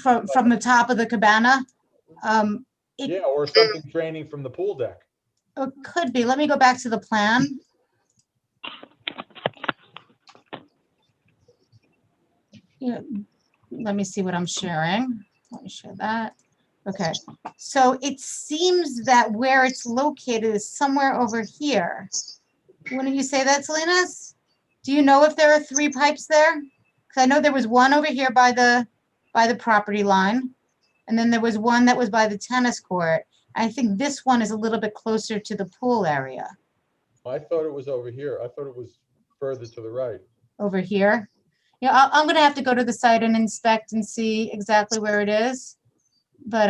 from the top of the cabana, It- Yeah, or something draining from the pool deck. it could be. Let me go back to the plan. Yeah, let me see what I'm sharing. Let me share that. Okay, so it seems that where it's located is somewhere over here. Wouldn't you say that, Salinas? Do you know if there are 3 pipes there? Because I know there was one over here by the property line, and then there was one that was by the tennis court. I think this one is a little bit closer to the pool area I thought it was over here. I thought it was further to the right. over here. Yeah, I'm gonna have to go to the site and inspect and see exactly where it is. But,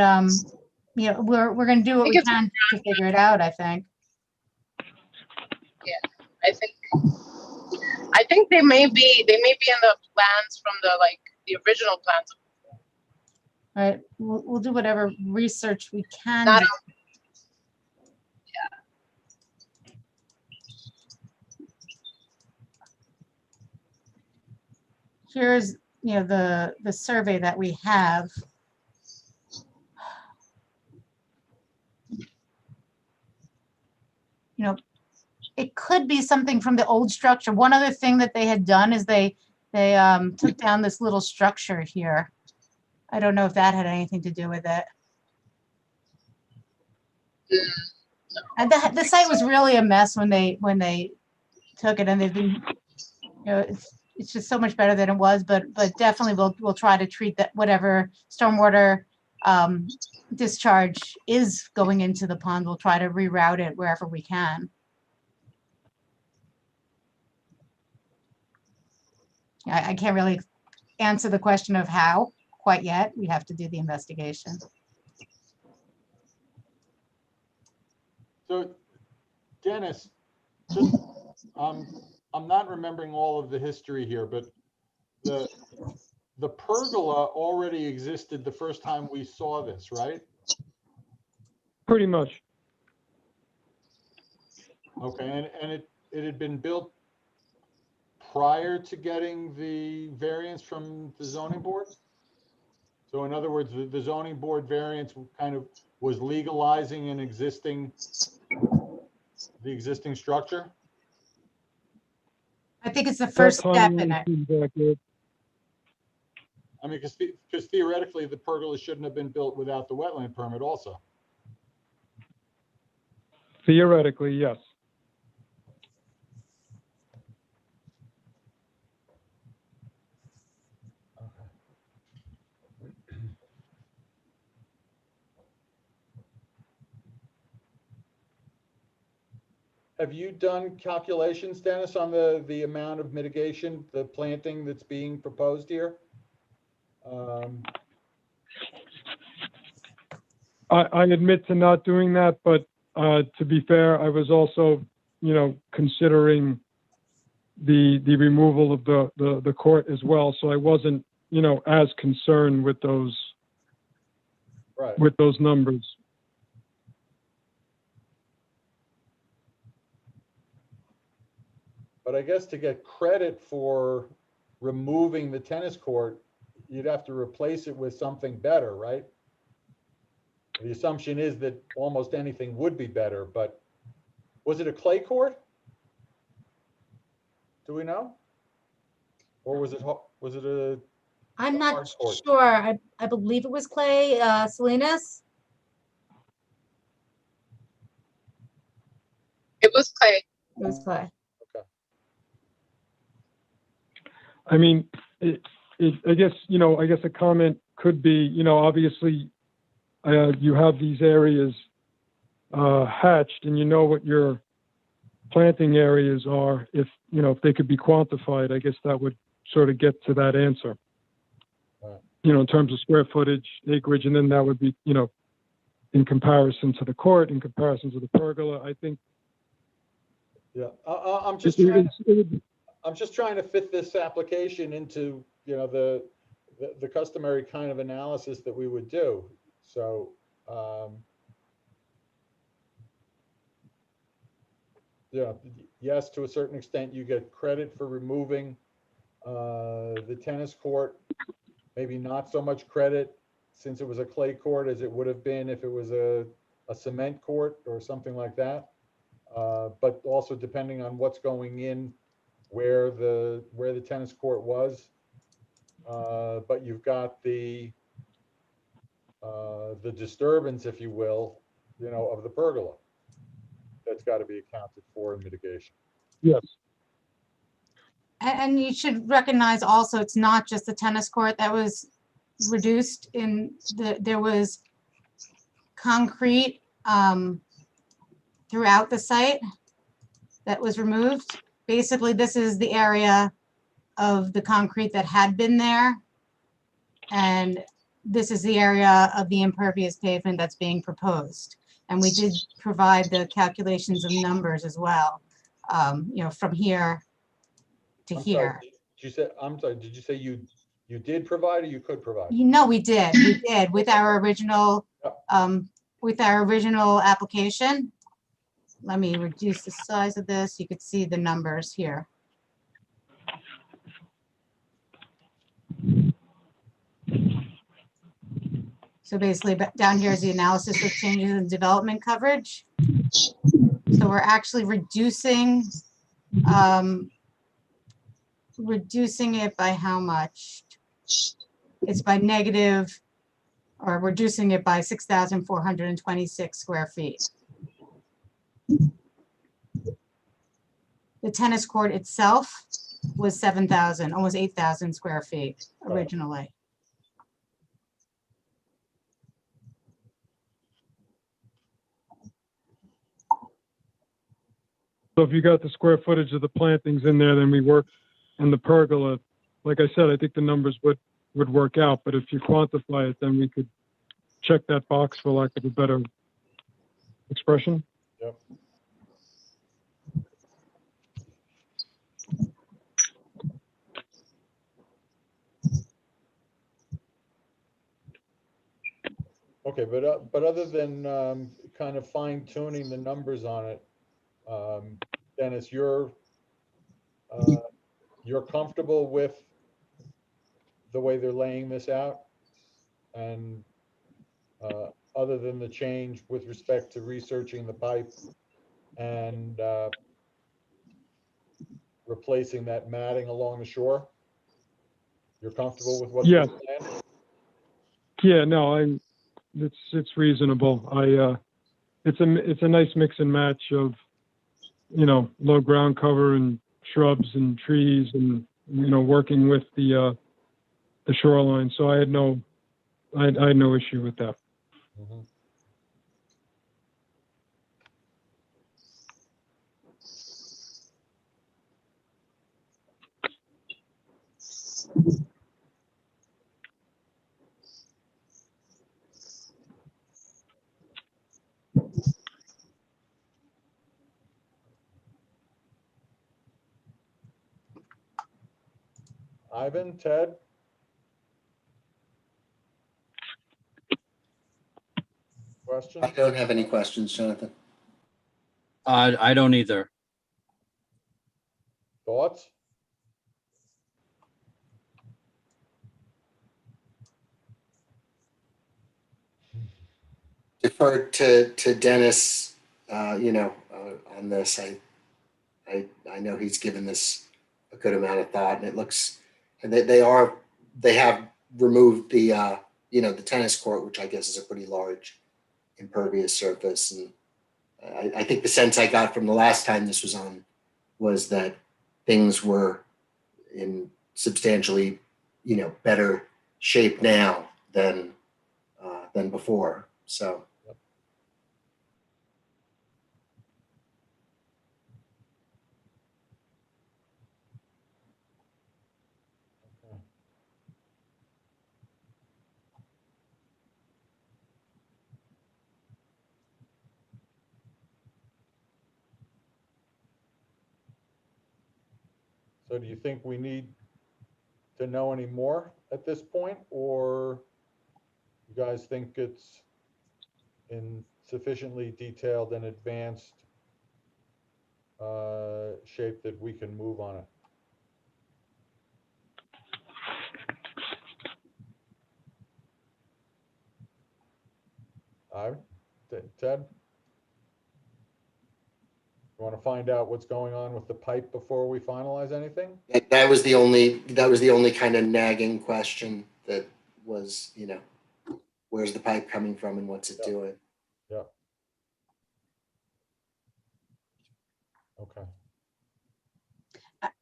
you know, we're gonna do what we can to figure it out, I think. I think they may be in the plans from the original plans. All right, we'll do whatever research we can. Not- do. Here's, you know, the survey that we have. You know, it could be something from the old structure. One other thing that they had done is they took down this little structure here. I don't know if that had anything to do with it. And the site was really a mess when they took it, and they've been, you know, it's just so much better than it was, but definitely we'll try to treat that whatever stormwater discharge is going into the pond, we'll try to reroute it wherever we can. I can't really answer the question of how quite yet. We have to do the investigation. So, Dennis, just, I'm not remembering all of the history here, but the pergola already existed the first time we saw this, right? Pretty much. Okay, and it had been built prior to getting the variance from the zoning board? So in other words, the zoning board variance kind of was legalizing the existing structure? I think it's the first That step in timeline it. seems accurate. I mean, because theoretically, the pergola shouldn't have been built without the wetland permit also. Theoretically, yes. Have you done calculations, Dennis, on the amount of mitigation, the planting that's being proposed here? I admit to not doing that, but to be fair, I was also, considering the removal of the court as well. So I wasn't, as concerned with those Right. numbers. But I guess to get credit for removing the tennis court, you'd have to replace it with something better, right? The assumption is that almost anything would be better, but Was it a clay court? Do we know? Or was it a, I'm The not hard court. sure. I believe it was clay, Salinas. It was clay. It was clay. I mean, I guess, I guess a comment could be, obviously, you have these areas hatched and you know what your planting areas are. If they could be quantified, I guess that would sort of get to that answer. Right. In terms of square footage, acreage, and then that would be, in comparison to the court, in comparison to the pergola, I think. yeah, I'm just trying to fit this application into, the customary kind of analysis that we would do. So, yeah, yes, to a certain extent, you get credit for removing the tennis court. Maybe not so much credit since it was a clay court as it would have been if it was a cement court or something like that. But also depending on what's going in, where the tennis court was. But you've got the disturbance, if you will, of the pergola. That's got to be accounted for in mitigation. Yes. And you should recognize also, it's not just the tennis court that was reduced there was concrete throughout the site that was removed. Basically, this is the area of the concrete that had been there. And this is the area of the impervious pavement that's being proposed. And we did provide the calculations of numbers as well, from here to here. I'm sorry, did you say you did provide or you could provide? We did. We did with our original application. Let me reduce the size of this. You could see the numbers here. So basically, down here is the analysis of changes in development coverage. So we're actually reducing it by how much? It's by negative, or reducing it by 6,426 square feet. The tennis court itself was 7,000, almost 8,000 square feet originally. So if you got the square footage of the plantings in there, then we work, and the pergola, like I said, I think the numbers would work out. But if you quantify it, then we could check that box, for lack of a better expression. Yep. Okay, but other than kind of fine tuning the numbers on it, Dennis, you're comfortable with the way they're laying this out, and other than the change with respect to researching the pipe and replacing that matting along the shore, you're comfortable with what's Yeah. planned? Yeah, no, it's reasonable. It's a nice mix and match of, low ground cover and shrubs and trees and, working with the shoreline. So I had no issue with that. Mm-hmm. Ivan, Ted? Questions? I don't have any questions, Jonathan. I don't either. Thoughts? Defer to Dennis, on on this. I know he's given this a good amount of thought, and it looks, and they have removed the the tennis court, which I guess is a pretty large impervious surface. And I think the sense I got from the last time this was on was that things were in substantially, better shape now than before. So. So do you think we need to know any more at this point, or you guys think it's in sufficiently detailed and advanced shape that we can move on it? Ted? You want to find out what's going on with the pipe before we finalize anything? That was the only kind of nagging question that was, where's the pipe coming from and what's it doing? Yeah. Okay.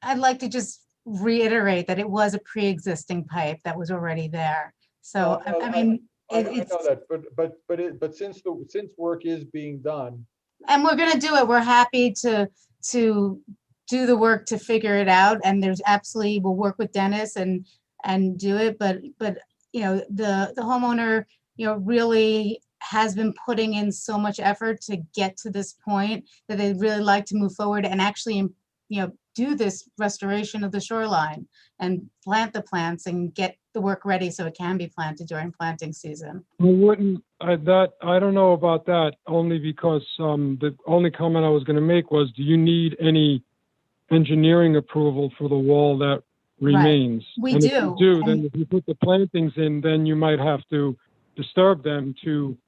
I'd like to just reiterate that it was a pre-existing pipe that was already there. So, No, I mean, I know that, but since work is being done. And we're gonna do it. We're happy to do the work to figure it out. And there's absolutely, we'll work with Dennis and do it. But the homeowner, really has been putting in so much effort to get to this point that they'd really like to move forward and actually, do this restoration of the shoreline and plant the plants and get the work ready so it can be planted during planting season. I don't know about that, only because the only comment I was going to make was, do you need any engineering approval for the wall that remains? We and do. If you do, then if you put the plantings in, then you might have to disturb them to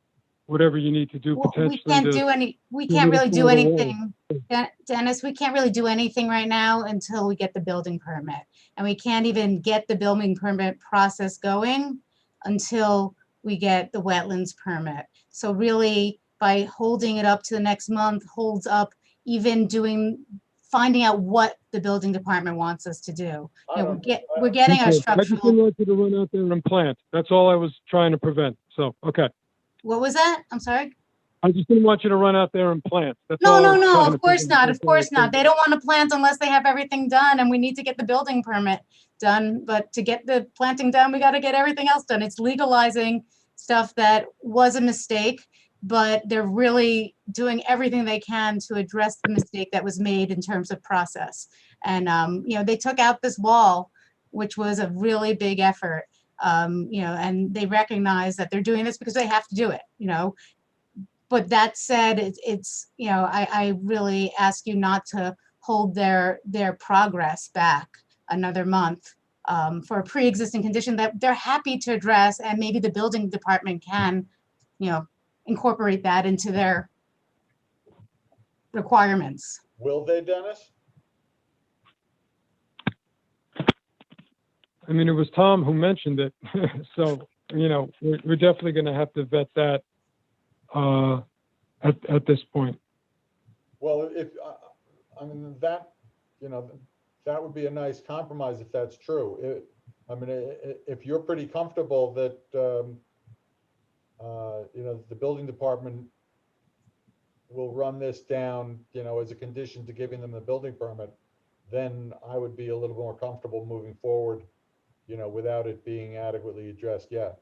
whatever you need to do potentially. We can't really do anything. Dennis, we can't really do anything right now until we get the building permit. And we can't even get the building permit process going until we get the wetlands permit. So really, by holding it up to the next month, holds up even finding out what the building department wants us to do. We're getting our structural. I just didn't want you to run out there and plant. That's all I was trying to prevent. So, okay. What was that? I'm sorry? I just didn't want you to run out there and plant. That's No, all no, I was no, trying to of course prevent. not, of course not. They don't want to plant unless they have everything done, and we need to get the building permit done. But to get the planting done, we got to get everything else done. It's legalizing stuff that was a mistake, but they're really doing everything they can to address the mistake that was made in terms of process. And, they took out this wall, which was a really big effort. And they recognize that they're doing this because they have to do it, But that said, I really ask you not to hold their progress back another month for a pre-existing condition that they're happy to address, and maybe the building department can, incorporate that into their requirements. Will they, Dennis? I mean, it was Tom who mentioned it. So, we're definitely going to have to vet that at this point. Well, that would be a nice compromise if that's true. If you're pretty comfortable that, the building department will run this down, as a condition to giving them the building permit, then I would be a little more comfortable moving forward, without it being adequately addressed yet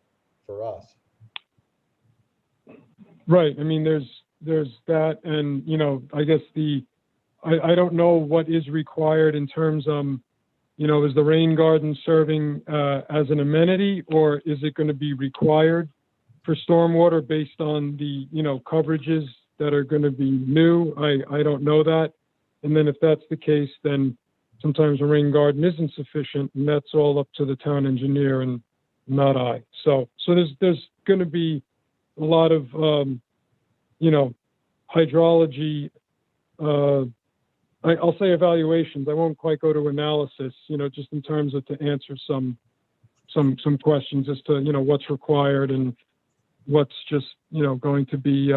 for us. Right. I mean, there's that, and I guess I don't know what is required in terms of, is the rain garden serving as an amenity, or is it going to be required for stormwater based on the coverages that are going to be new? I don't know that. And then if that's the case, then sometimes a rain garden isn't sufficient, and that's all up to the town engineer and not I. So there's going to be a lot of hydrology I'll say evaluations. I won't quite go to analysis, just in terms of to answer some questions as to, what's required and what's just, going to be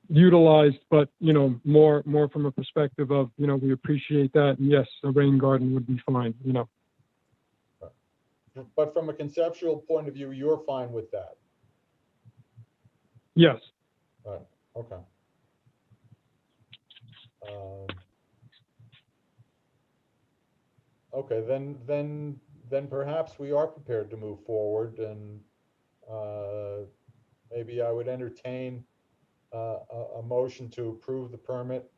utilized, but, more from a perspective of, we appreciate that. And yes, a rain garden would be fine, But from a conceptual point of view, you're fine with that? Yes. Right, okay. Okay, then perhaps we are prepared to move forward, and maybe I would entertain a motion to approve the permit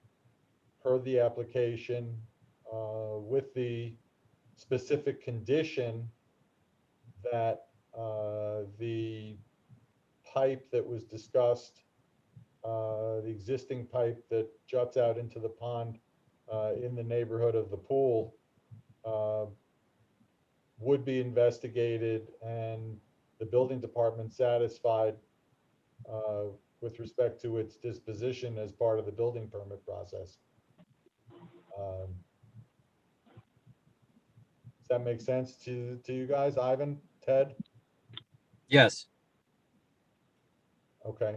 per the application with the specific condition that the pipe that was discussed, the existing pipe that juts out into the pond in the neighborhood of the pool, would be investigated, and the building department satisfied with respect to its disposition as part of the building permit process. Does that make sense to you guys? Ivan, Ted? Yes. Okay.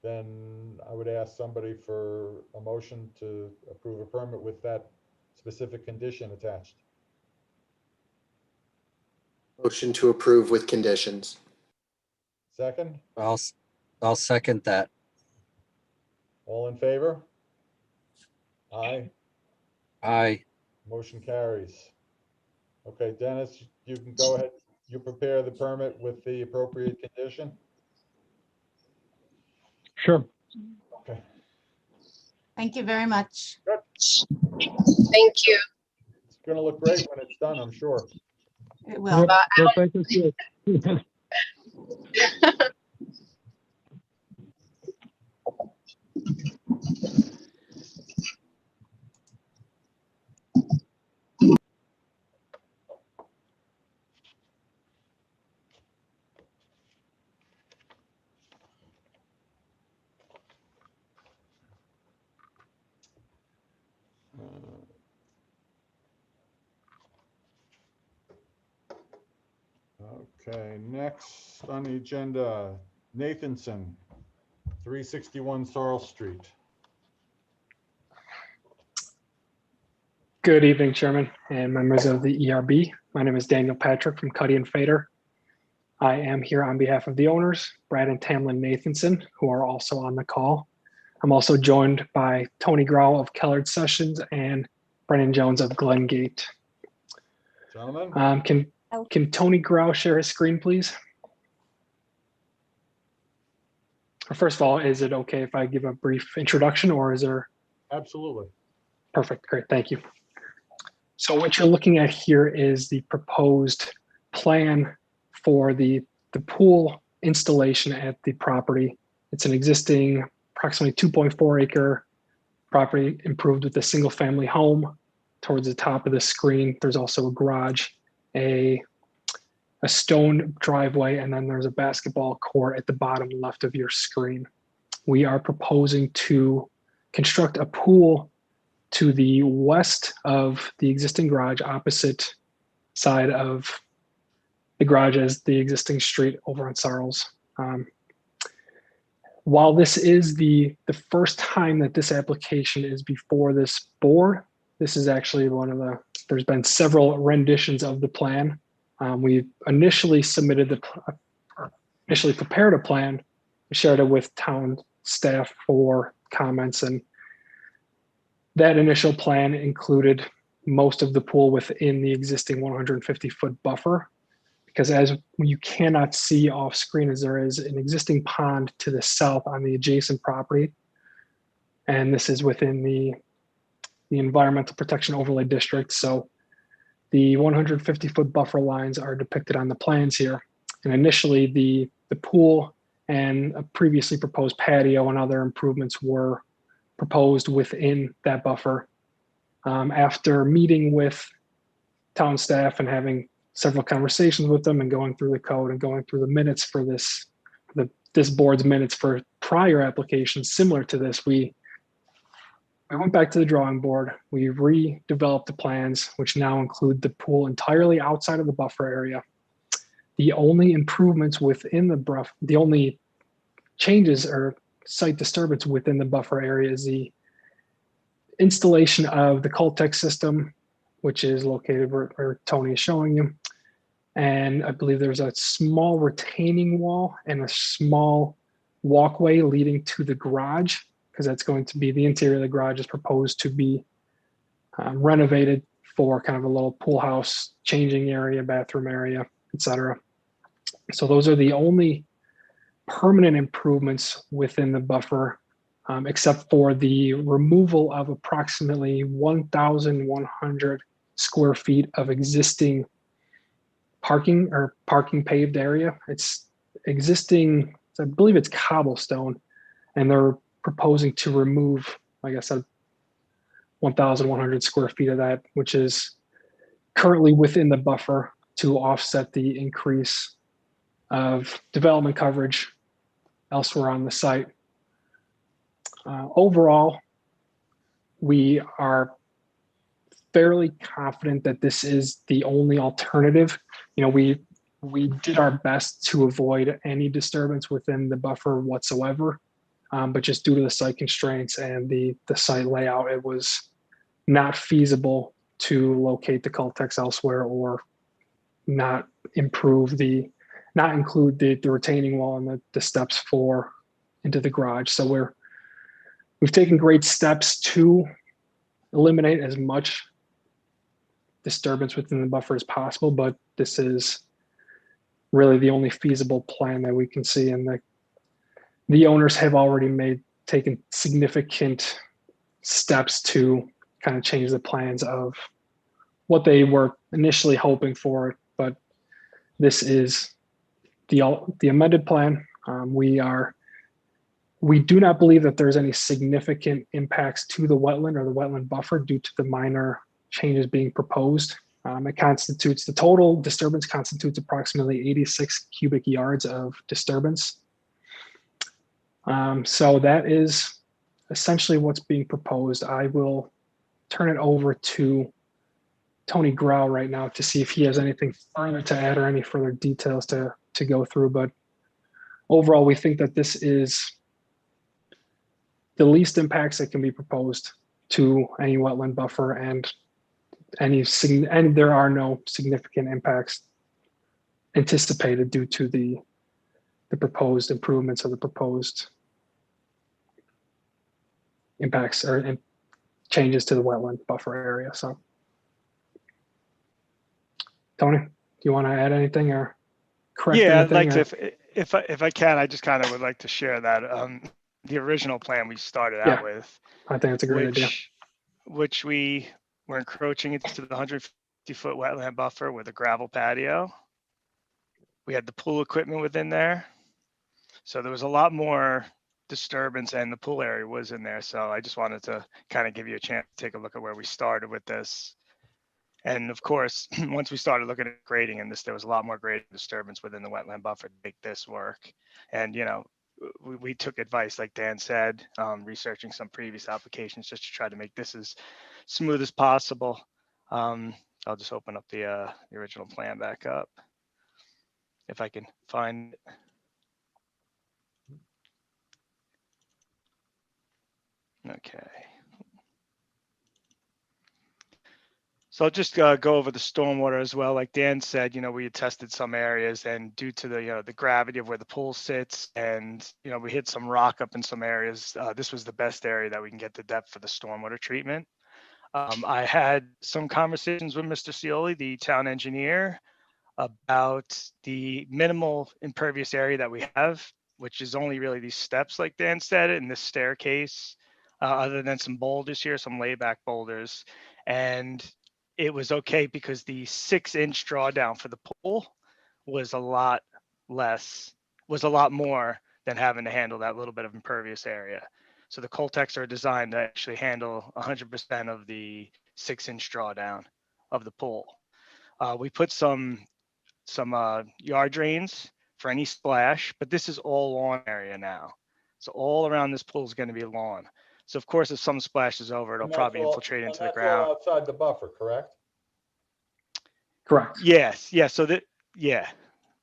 Then I would ask somebody for a motion to approve a permit with that specific condition attached. Motion to approve with conditions. Second? I'll second that. All in favor? Aye. Aye. Motion carries. Okay, Dennis, you can go ahead. You prepare the permit with the appropriate condition? Sure. Okay. Thank you very much. Thank you. It's gonna look great when it's done, I'm sure. It will. Yep. Well, thank you. Okay, next on the agenda, Nathanson, 361 Sorrel Street. Good evening, Chairman and members of the ERB. My name is Daniel Patrick from Cuddy and Fader. I am here on behalf of the owners, Brad and Tamlin Nathanson, who are also on the call. I'm also joined by Tony Grau of Kellard Sessions and Brennan Jones of Glengate. Gentlemen? Can Tony Grau share his screen, please? First of all, is it okay if I give a brief introduction, or is there? Absolutely. Perfect, great, thank you. So what you're looking at here is the proposed plan for the pool installation at the property. It's an existing approximately 2.4 acre property improved with a single family home. Towards the top of the screen, there's also a garage, a stone driveway, and then there's a basketball court at the bottom left of your screen. We are proposing to construct a pool to the west of the existing garage, opposite side of the garage as the existing street over on Sarles. While this is the first time that this application is before this board, this is actually there's been several renditions of the plan. We initially prepared a plan, shared it with town staff for comments, and that initial plan included most of the pool within the existing 150-foot buffer, because as you cannot see off screen, as there is an existing pond to the south on the adjacent property, and this is within the environmental protection overlay district. So the 150-foot buffer lines are depicted on the plans here. And initially the pool and a previously proposed patio and other improvements were proposed within that buffer. After meeting with town staff and having several conversations with them and going through the code and going through the minutes for the this board's minutes for prior applications similar to this, we went back to the drawing board. We redeveloped the plans, which now include the pool entirely outside of the buffer area. The only improvements within the only changes or site disturbance within the buffer area is the installation of the Coltex system, which is located where Tony is showing you. And I believe there's a small retaining wall and a small walkway leading to the garage, because that's going to be the interior of the garage is proposed to be renovated for kind of a little pool house, changing area, bathroom area, etc. So those are the only permanent improvements within the buffer, except for the removal of approximately 1,100 square feet of existing parking paved area. It's existing, I believe it's cobblestone, and they're proposing to remove, like I said, 1,100 square feet of that, which is currently within the buffer to offset the increase of development coverage elsewhere on the site. Overall, we are fairly confident that this is the only alternative. We did our best to avoid any disturbance within the buffer whatsoever, but just due to the site constraints and the site layout, it was not feasible to locate the Coltex elsewhere or not include the retaining wall and the steps into the garage. So we've taken great steps to eliminate as much disturbance within the buffer as possible, but this is really the only feasible plan that we can see. And the owners have already taken significant steps to kind of change the plans of what they were initially hoping for, but this is the amended plan. We do not believe that there's any significant impacts to the wetland or the wetland buffer due to the minor changes being proposed. The total disturbance constitutes approximately 86 cubic yards of disturbance. So that is essentially what's being proposed. I will turn it over to Tony Grau right now to see if he has anything further to add or any further details to go through. But overall, we think that this is the least impacts that can be proposed to any wetland buffer, and there are no significant impacts anticipated due to the proposed improvements or the proposed impacts or changes to the wetland buffer area. So, Tony, do you want to add anything or correct anything? Yeah, I'd like to, if I can, I just kind of would like to share that the original plan we started out with. I think it's a great idea. Which we were encroaching into the 150-foot wetland buffer with a gravel patio. We had the pool equipment within there. So there was a lot more disturbance, and the pool area was in there. So I just wanted to kind of give you a chance to take a look at where we started with this. And of course, once we started looking at grading in this, there was a lot more grading disturbance within the wetland buffer to make this work. And, we took advice, like Dan said, researching some previous applications just to try to make this as smooth as possible. I'll just open up the original plan back up if I can find it. Okay. So I'll just go over the stormwater as well. Like Dan said, we had tested some areas, and due to the gravity of where the pool sits, and we hit some rock up in some areas, this was the best area that we can get the depth for the stormwater treatment. I had some conversations with Mr. Scioli, the town engineer, about the minimal impervious area that we have, which is only really these steps, like Dan said, and this staircase, other than some boulders here, some layback boulders. And it was okay because the 6-inch drawdown for the pool was a lot more than having to handle that little bit of impervious area. So the Coltex are designed to actually handle 100% of the 6-inch drawdown of the pool. We put some yard drains for any splash, but this is all lawn area now. So all around this pool is going to be lawn. So of course, if some splashes over, it'll And that's probably all- infiltrate and into the that's all ground. outside the buffer, correct? Correct. Yes, yeah. So that, yeah,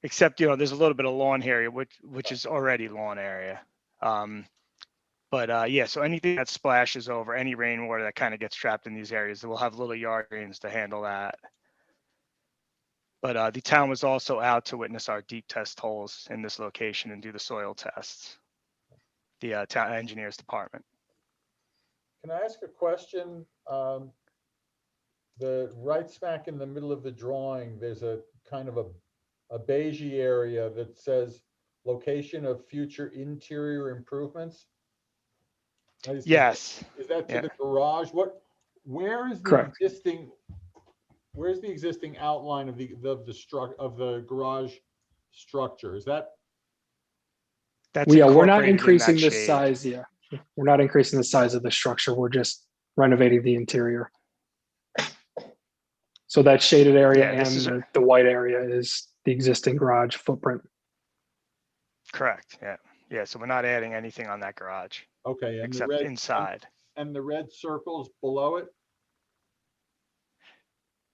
except, you know, there's a little bit of lawn area, which is already lawn area. Yeah, so anything that splashes over, any rainwater that kind of gets trapped in these areas, we'll have little yard drains to handle that. But the town was also out to witness our deep test holes in this location and do the soil tests. The town engineers department. Can I ask a question? The right smack in the middle of the drawing, there's a kind of a beigey area that says location of future interior improvements. Yes. Is that to Yeah. the garage? Where is the Correct. existing, where's the existing outline of the garage structure? Is that, That's Yeah, we're not incorporated in increasing that the shade. size. Yeah, we're not increasing the size of the structure. We're just renovating the interior. So that shaded area Yeah, this is and the white area is the existing garage footprint. correct. Yeah. Yeah. So we're not adding anything on that garage okay, and the except red, inside. and the red circles below it?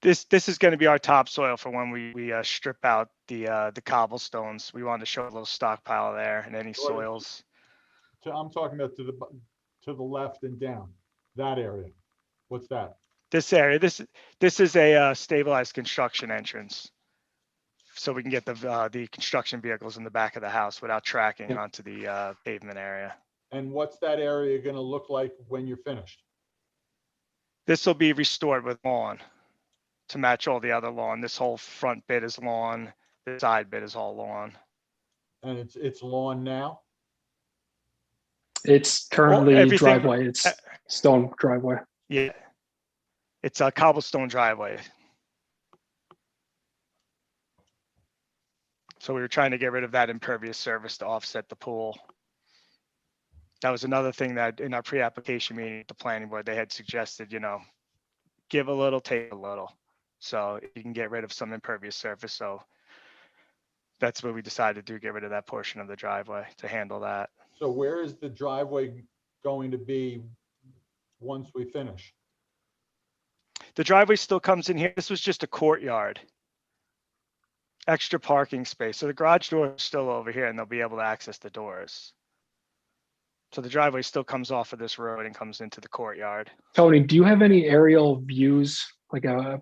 This is going to be our topsoil for when we strip out the cobblestones. We wanted to show a little stockpile there and any What is- soils. I'm talking about to the left and down, that area. What's that? This area, this is a stabilized construction entrance, so we can get the construction vehicles in the back of the house without tracking Yep. onto the pavement area. And what's that area gonna look like when you're finished? This will be restored with lawn to match all the other lawn. This whole front bit is lawn. The side bit is all lawn. And it's lawn now? It's currently everything- driveway. It's stone driveway. Yeah, it's a cobblestone driveway. So we were trying to get rid of that impervious surface to offset the pool. That was another thing that in our pre-application meeting at the planning board, they had suggested, you know, give a little, take a little. So you can get rid of some impervious surface. So that's what we decided to do, get rid of that portion of the driveway to handle that. So where is the driveway going to be once we finish? The driveway still comes in here. This was just a courtyard. Extra parking space. So the garage door is still over here and they'll be able to access the doors. So the driveway still comes off of this road and comes into the courtyard. Tony, do you have any aerial views, like a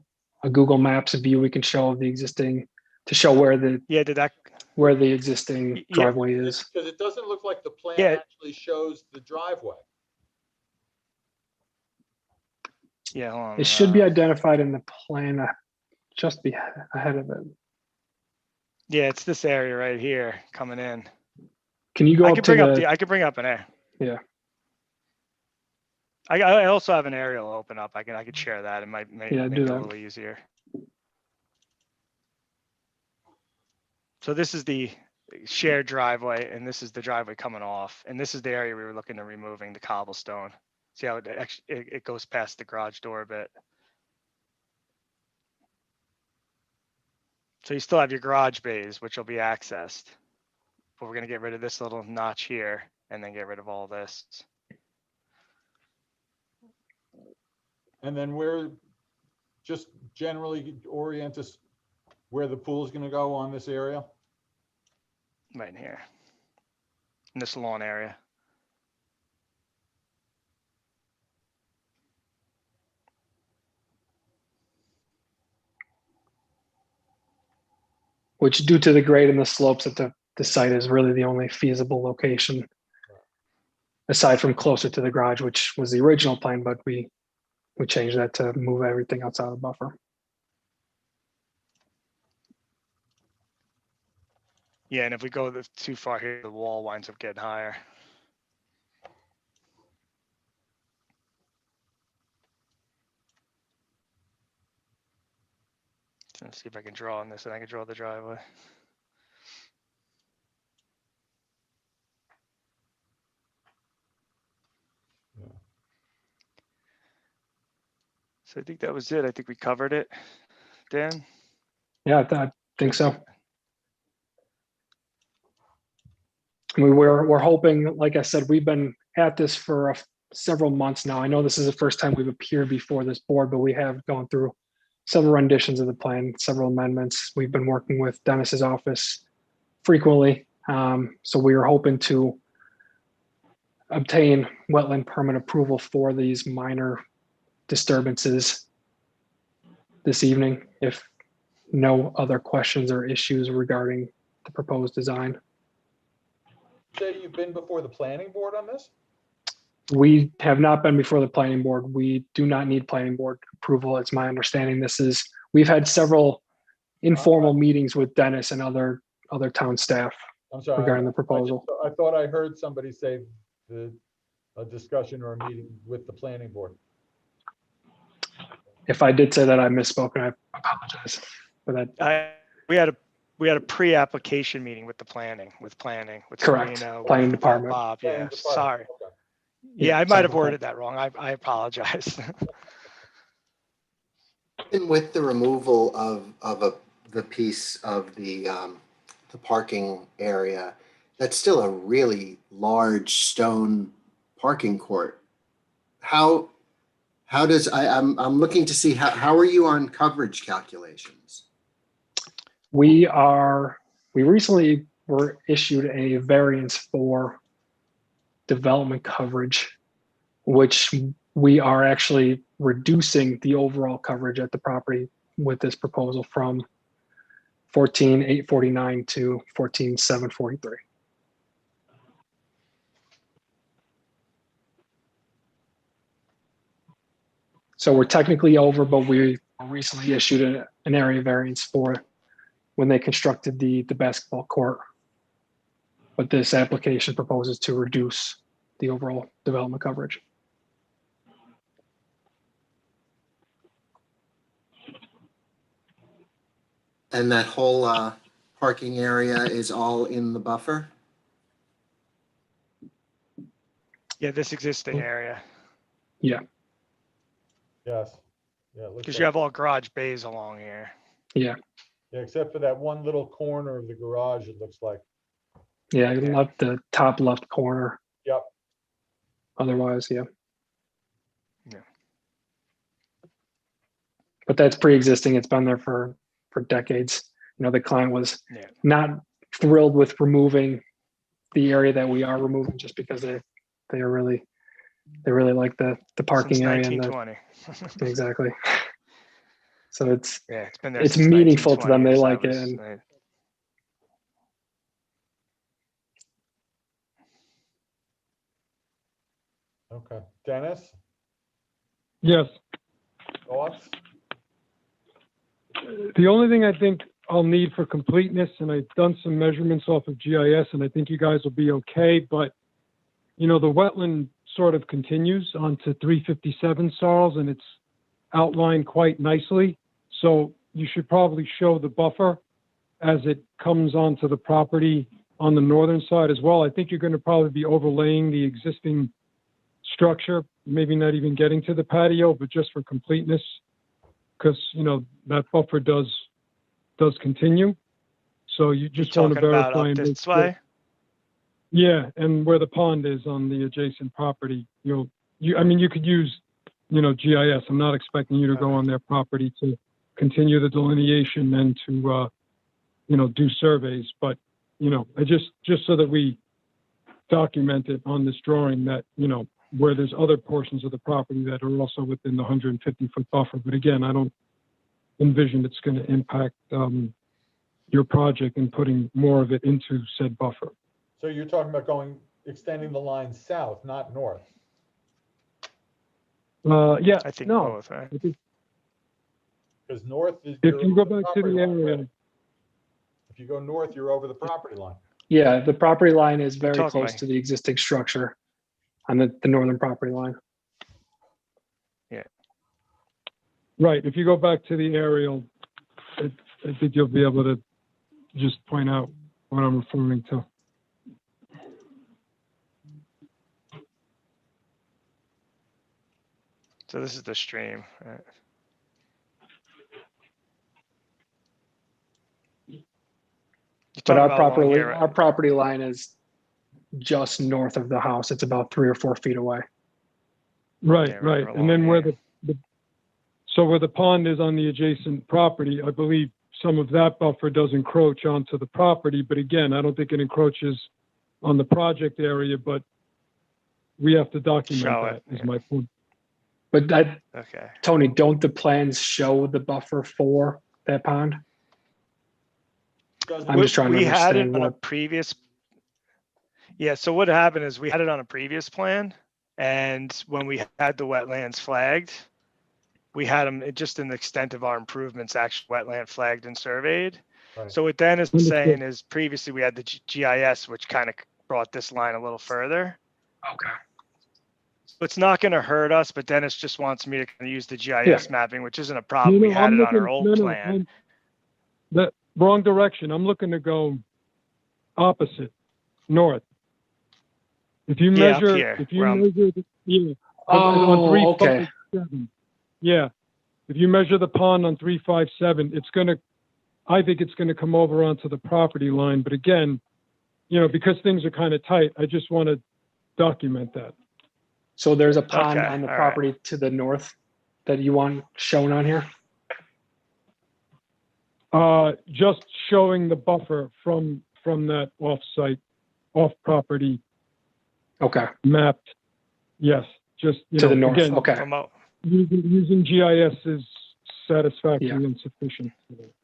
Google Maps view we can show of the existing, to show where the Yeah, did that? existing Yeah. driveway is? Because it doesn't look like the plan Yeah. actually shows the driveway. Yeah, hold on. It should be identified in the plan, just be ahead of it. Yeah, it's this area right here coming in. Can you go I up can to bring up the, I can bring up an air. Yeah. I also have an aerial open up. I could share that. It might make, Yeah, make do it a that. little easier. So this is the shared driveway, and this is the driveway coming off, and this is the area we were looking at removing the cobblestone. See how it goes past the garage door a bit. So you still have your garage bays, which will be accessed. But we're gonna get rid of this little notch here and then get rid of all this. And then where, just generally orient us where the pool is gonna go on this area? Right in here. In this lawn area. which due to the grade and the slopes at the site is really the only feasible location. Aside from closer to the garage, which was the original plan, but we changed that to move everything outside the buffer. Yeah, and if we go too far here, the wall winds up getting higher. Let's see if I can draw on this and I can draw the driveway. Yeah. So I think that was it. I think we covered it. Dan? Yeah, I think so. We're hoping, like I said, we've been at this for several months now. I know this is the first time we've appeared before this board, but we have gone through several renditions of the plan, several amendments. We've been working with Dennis's office frequently. So we are hoping to obtain wetland permit approval for these minor disturbances this evening, if no other questions or issues regarding the proposed design. Say you've been before the planning board on this? We have not been before the planning board. We do not need planning board approval. It's my understanding we've had several informal meetings with Dennis and other town staff I'm sorry. regarding the proposal. I thought I heard somebody say a discussion or a meeting with the planning board. If I did say that, I misspoke, and I apologize for that. We had a pre-application meeting with planning, with Correct. Serena, Planning with department. Bob. Yeah, Planning department, sorry. okay. Yeah, I might sorry have about worded that wrong. I apologize. And with the removal of the piece of the parking area, that's still a really large stone parking court. How does I'm looking to see how are you on coverage calculations? We recently were issued a variance for development coverage, which we are actually reducing the overall coverage at the property with this proposal from 14,849 to 14,743. So we're technically over, but we recently issued an area variance for when they constructed the basketball court. But this application proposes to reduce the overall development coverage. And that whole parking area is all in the buffer? Yeah, this existing area, Yeah, Yes. Yeah. because you have all garage bays along here. yeah, Yeah, except for that one little corner of the garage, it looks like. yeah. Left the top left corner. Yep. Otherwise, yeah. Yeah. But that's pre-existing. It's been there for decades. You know, the client was not thrilled with removing the area that we are removing, just because they really like the parking Since area. 1920. Exactly. So it's been there. it's since meaningful to them. They 1920, so like that it. was- And Okay. Dennis, Yes. thoughts? The only thing I think I'll need for completeness, and I've done some measurements off of GIS, and I think you guys will be okay, but, you know, the wetland sort of continues onto 357 Sarles, and it's outlined quite nicely. So you should probably show the buffer as it comes onto the property on the northern side as well. I think you're going to probably be overlaying the existing structure, maybe not even getting to the patio, but just for completeness, because, you know, that buffer does continue. So you just want to talking about verify up and make this sure. way. Yeah, and where the pond is on the adjacent property, I mean, you could use, you know, GIS. I'm not expecting you to go on their property to continue the delineation and to, you know, do surveys. But, you know, I just so that we document it on this drawing that, you know, where there's other portions of the property that are also within the 150-foot buffer. But again, I don't envision it's going to impact your project and putting more of it into said buffer. So you're talking about extending the line south, not north? Yeah, I think no. both, right? Because north is. If you go over the back to property the line, area, right? If you go north, you're over the property line. yeah, the property line is very talking close about- to the existing structure on the northern property line. right, if you go back to the aerial, I think you'll be able to just point out what I'm referring to. So this is the stream. Right? You're But talking about along here, right? our property line is just north of the house. It's about 3 or 4 feet away. Right, Yeah, right. right And then along where here. so where the pond is on the adjacent property, I believe some of that buffer does encroach onto the property, but again, I don't think it encroaches on the project area, but we have to document Show that, it, is yeah. my point. But that, Okay. Tony, don't the plans show the buffer for that pond? Doesn't I'm just trying to We had it understand on a what, previous. Yeah, so what happened is we had it on a previous plan, and when we had the wetlands flagged, we had them just in the extent of our improvements, actually wetland flagged and surveyed. Right. So what Dennis is Understood. saying is previously we had the GIS, which kind of brought this line a little further. okay. So it's not going to hurt us, but Dennis just wants me to kind of use the GIS Yeah. mapping, which isn't a problem. We had I'm it on our looking- old no, plan. The wrong direction. I'm looking to go opposite, north. If you Yeah, up measure, here, if you where I'm- measure, on Oh, 357, yeah. If you measure the pond on 357, I think it's gonna come over onto the property line. But again, because things are kind of tight, I just want to document that. So there's a pond Okay, on the all right. property to the north that you want shown on here? Just showing the buffer from that off-property Okay, mapped. Yes, just, to the north, again, okay. From out- using GIS is satisfactory Yeah. and sufficient.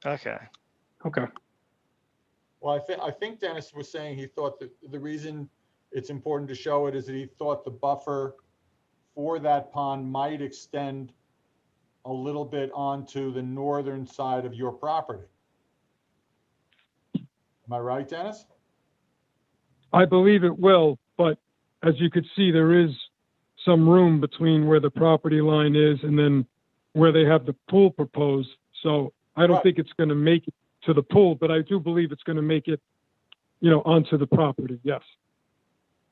Okay. Okay, Well, I think Dennis was saying he thought that the reason it's important to show it is that he thought the buffer for that pond might extend a little bit onto the northern side of your property. Am I right, Dennis? I believe it will, but as you could see, there is some room between where the property line is and then where they have the pool proposed. So I don't Right. think it's going to make it to the pool, but I do believe it's going to make it, onto the property. Yes.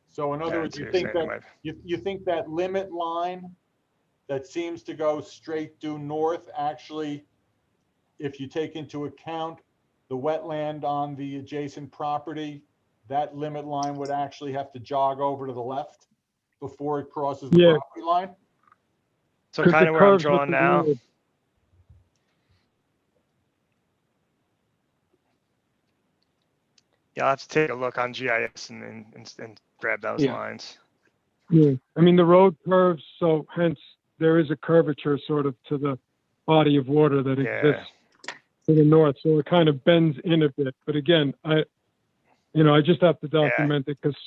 So in other Yeah, words, I you see think what you're that, saying. you think that limit line that seems to go straight due north, actually, if you take into account the wetland on the adjacent property, that limit line would actually have to jog over to the left before it crosses the Yeah. property line? So 'Cause kind it of where I'm curves with drawing the now. road. Yeah, I'll have to take a look on GIS and grab those Yeah. lines. Yeah. I mean, the road curves, so hence there is a curvature sort of to the body of water that Yeah. exists to the north. So it kind of bends in a bit. But again, I just have to document it because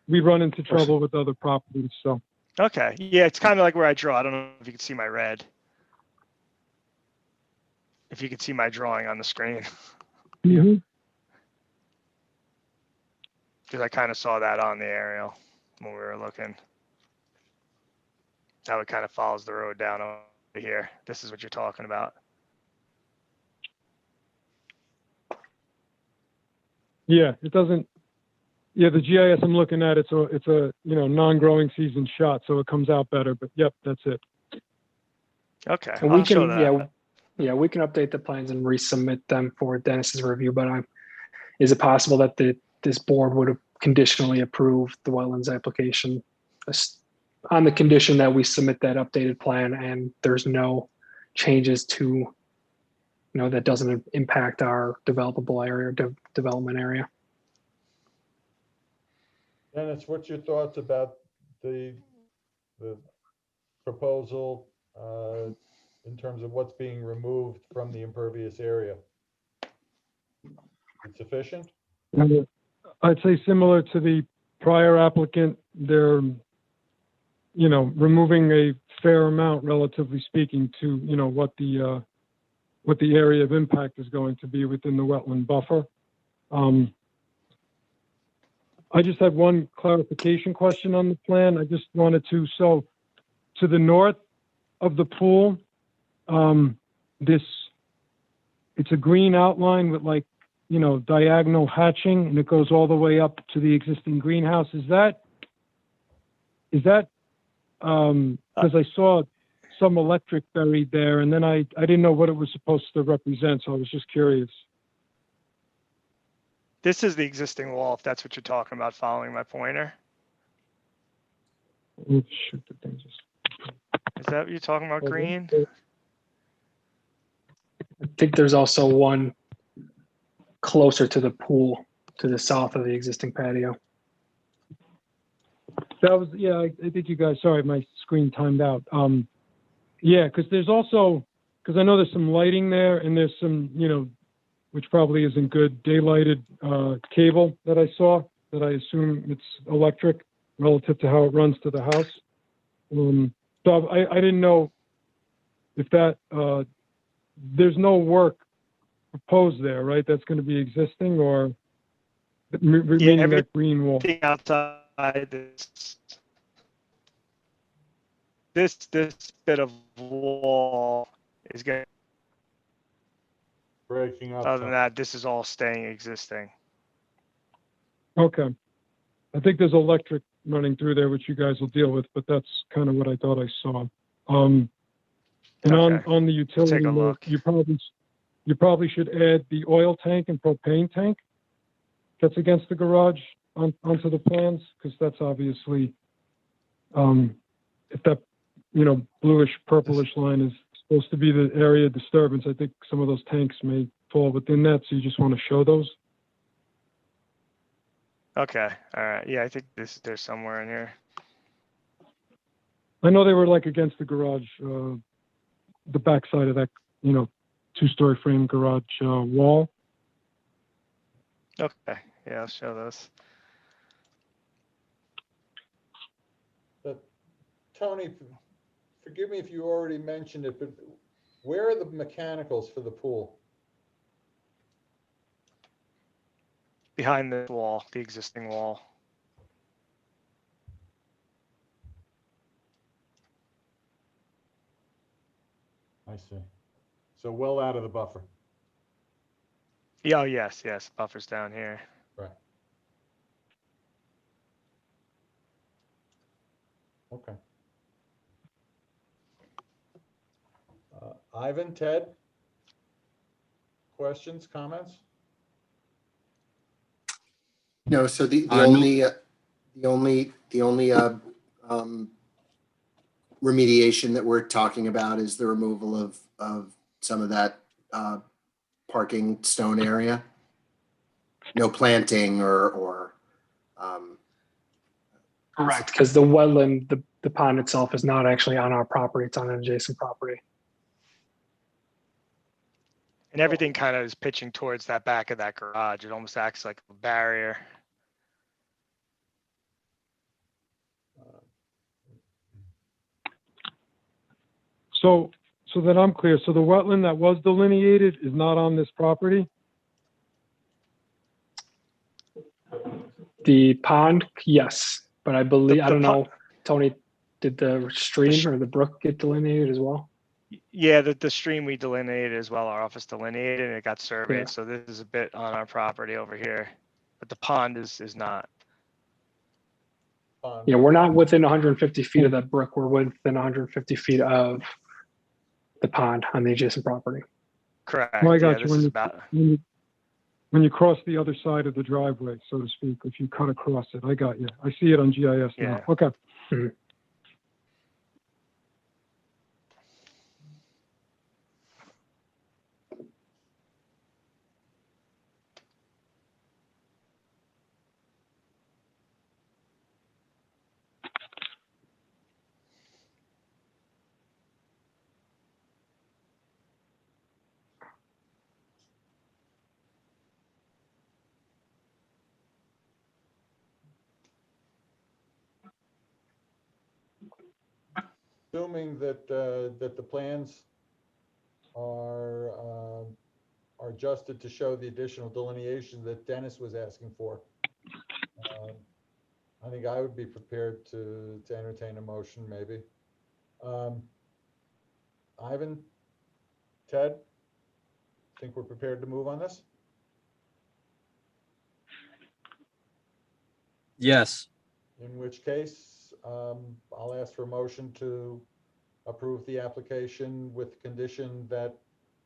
we run into trouble with other properties. So, Okay. Yeah, it's kind of like where I draw. I don't know if you can see my red. If you can see my drawing on the screen, Mhm. because I kind of saw that on the aerial when we were looking. How it kind of follows the road down over here. This is what you're talking about. Yeah, it doesn't. Yeah, the GIS I'm looking at, it's a non-growing season shot, so it comes out better. But yep, that's it. Okay. and we I'll show can, that. yeah, we can update the plans and resubmit them for Dennis's review, but is it possible that this board would have conditionally approved the wetlands application on the condition that we submit that updated plan and there's no changes to, that doesn't impact our developable area, development area? Dennis, what's your thoughts about the proposal in terms of what's being removed from the impervious area? Is it sufficient? I'd say similar to the prior applicant, they're, removing a fair amount, relatively speaking, to, what the area of impact is going to be within the wetland buffer. I just had one clarification question on the plan. I just wanted to the north of the pool, it's a green outline with diagonal hatching, and it goes all the way up to the existing greenhouse. Is that because I saw some electric buried there, and then I didn't know what it was supposed to represent, so I was just curious. This is the existing wall, if that's what you're talking about, following my pointer. Oh, shoot, the thing just- Is that what you're talking about, green? I think there's also one closer to the pool to the south of the existing patio. That was, yeah, I think you guys, sorry, my screen timed out. Yeah, because there's also, because I know there's some lighting there and there's some, you know, which probably isn't good, daylighted cable that I saw, that I assume it's electric relative to how it runs to the house. So I didn't know if that, there's no work proposed there, right? That's going to be existing, or meaning that green wall? Everything outside this bit of wall is going. Breaking up. Other than that, this is all staying existing. Okay. I think there's electric running through there, which you guys will deal with, but that's kind of what I thought I saw. And Okay. on the utility, Take a note, look. you probably should add the oil tank and propane tank that's against the garage onto the plans, because that's obviously, if that, you know, bluish purplish line is supposed to be the area of disturbance, I think some of those tanks may fall within that, so you just want to show those. Okay. All right. Yeah, I think there's somewhere in here. I know they were like against the garage, the backside of that, you know, two-story frame garage wall. Okay. Yeah, I'll show those. But Tony, forgive me if you already mentioned it, but where are the mechanicals for the pool? Behind the wall, the existing wall. I see. So well out of the buffer. Yeah, oh, yes. Buffer's down here. Right. Okay. Ivan, Ted? Questions, comments? No, so the only remediation that we're talking about is the removal of some of that parking stone area. No planting or Correct, because the wetland, the pond itself is not actually on our property, it's on an adjacent property. And everything kind of is pitching towards that back of that garage. It almost acts like a barrier. So that I'm clear, so the wetland that was delineated is not on this property? The pond, yes, but I believe, I the don't know, Tony, did the stream or the brook get delineated as well? Yeah, the stream we delineated as well. Our office delineated and it got surveyed. Yeah. So this is a bit on our property over here, but the pond is not. Yeah, we're not within 150 feet of that brook. We're within 150 feet of the pond on the adjacent property. Correct. Well, I Yeah, got this you. is about. When you cross the other side of the driveway, so to speak, if you cut across it, I got you. I see it on GIS now. Yeah. Okay. Mhm. Assuming that that the plans are adjusted to show the additional delineation that Dennis was asking for, I think I would be prepared to entertain a motion, maybe. Ivan, Ted, think we're prepared to move on this? Yes. In which case, I'll ask for a motion to approve the application with condition that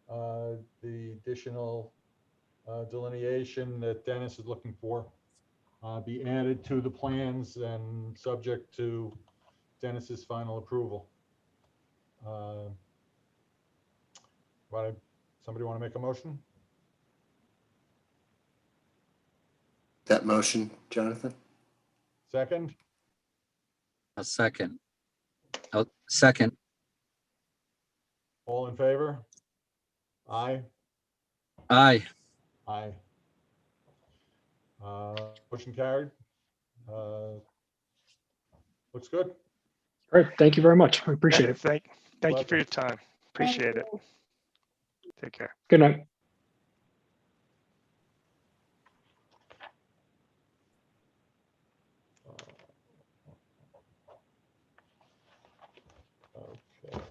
the additional delineation that Dennis is looking for be added to the plans and subject to Dennis's final approval. Somebody want to make a motion? That motion, Jonathan? Second? A second. Oh, second. All in favor? Aye. Aye. Aye. Motion carried. Looks good. All right, thank you very much. I appreciate it. Thank you for your time. Appreciate it. Take care. Good night. Okay.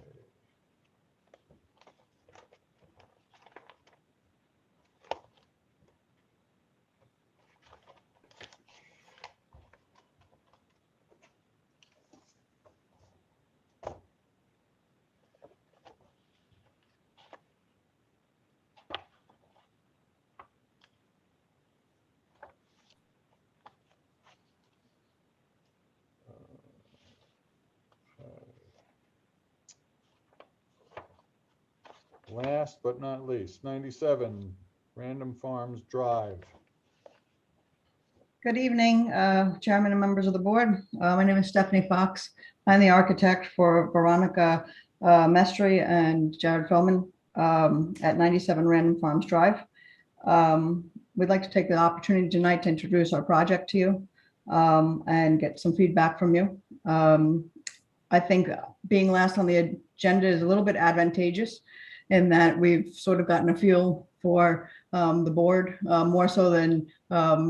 Last but not least, 97 Random Farms Drive. Good evening, Chairman and members of the board. My name is Stephanie Fox. I'm the architect for Veronica Mestry and Jared Feldman at 97 Random Farms Drive. We'd like to take the opportunity tonight to introduce our project to you and get some feedback from you. I think being last on the agenda is a little bit advantageous in that we've sort of gotten a feel for the board more so than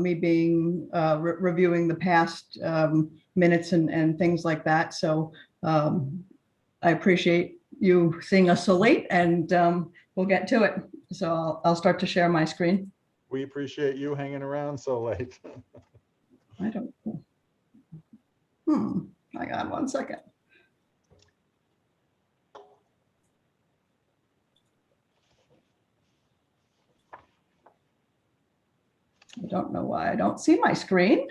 me being reviewing the past minutes and things like that. So I appreciate you seeing us so late, and we'll get to it. So I'll start to share my screen. We appreciate you hanging around so late. I don't. Hang on one second. I don't know why I don't see my screen.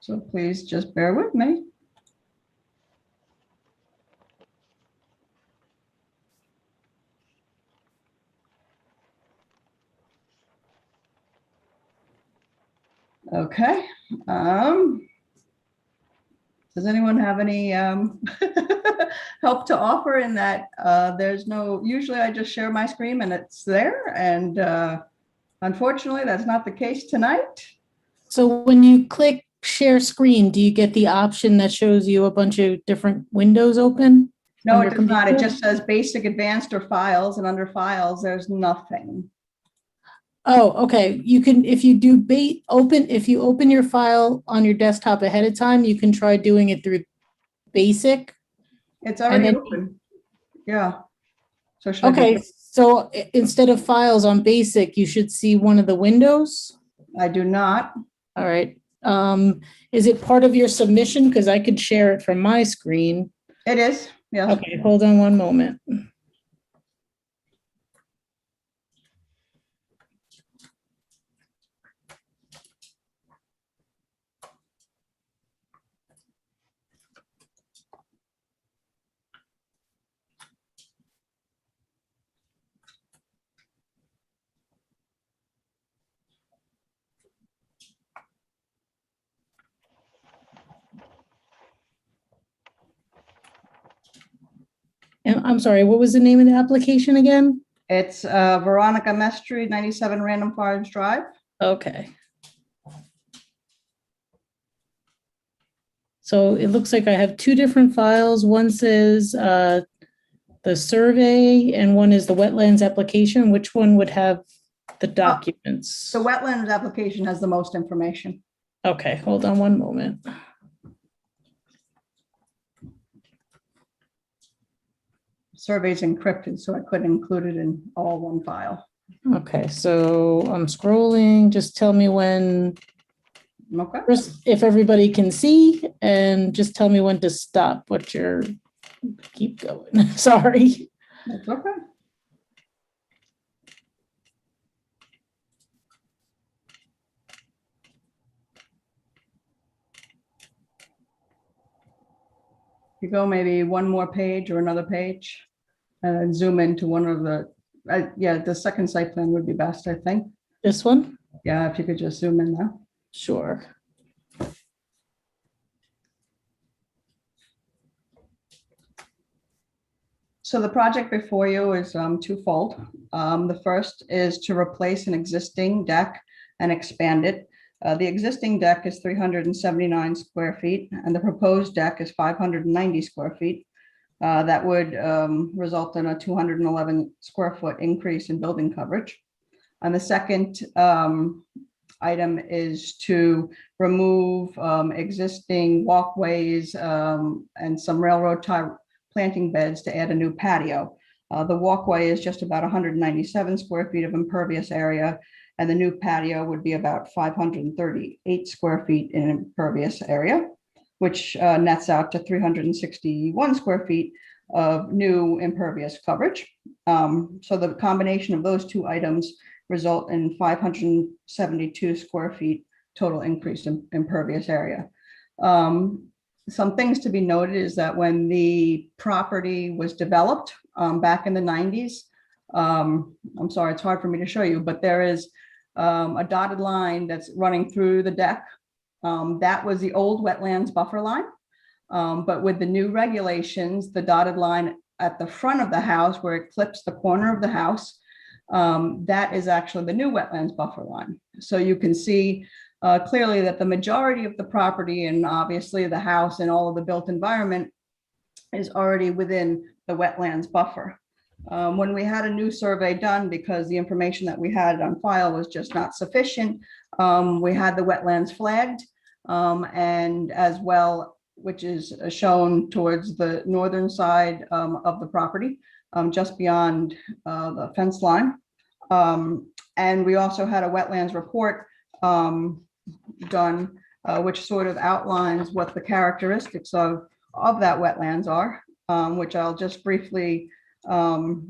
So please just bear with me. Okay. Does anyone have any help to offer in that there's no, usually I just share my screen and it's there, and unfortunately that's not the case tonight. So when you click share screen, do you get the option that shows you a bunch of different windows open? No, it does not. It just says basic, advanced, or files, and under files there's nothing. Oh, okay. You can, if you do if you open your file on your desktop ahead of time, you can try doing it through basic. It's already open. Yeah. So okay. So instead of files on basic, you should see one of the windows. I do not. All right. Is it part of your submission? Because I could share it from my screen. It is. Yes. Okay. Hold on one moment. And I'm sorry, what was the name of the application again? It's Veronica Mestry, 97 Random Farms Drive. Okay. So it looks like I have two different files. One says the survey and one is the wetlands application. Which one would have the documents? The wetlands application has the most information. Okay, hold on one moment. Survey's encrypted, so I couldn't include it in all one file. Okay, so I'm scrolling. Just tell me when, okay, first, if everybody can see, and just tell me when to stop what you're, keep going. Sorry. That's okay. You go maybe one more page or another page and zoom into one of the, yeah, the second site plan would be best, I think. This one? Yeah, if you could just zoom in there. Sure. So the project before you is twofold. The first is to replace an existing deck and expand it. The existing deck is 379 square feet and the proposed deck is 590 square feet. That would result in a 211 square foot increase in building coverage. And the second item is to remove existing walkways and some railroad tie planting beds to add a new patio. The walkway is just about 197 square feet of impervious area, and the new patio would be about 538 square feet in impervious area, which nets out to 361 square feet of new impervious coverage. So the combination of those two items result in 572 square feet total increase in impervious area. Some things to be noted is that when the property was developed back in the 90s, I'm sorry, it's hard for me to show you, but there is a dotted line that's running through the deck. That was the old wetlands buffer line. But with the new regulations, the dotted line at the front of the house where it clips the corner of the house, that is actually the new wetlands buffer line. So you can see clearly that the majority of the property and obviously the house and all of the built environment is already within the wetlands buffer. When we had a new survey done, because the information that we had on file was just not sufficient, we had the wetlands flagged and as well, which is shown towards the northern side of the property, just beyond the fence line. And we also had a wetlands report done, which sort of outlines what the characteristics of that wetlands are, which I'll just briefly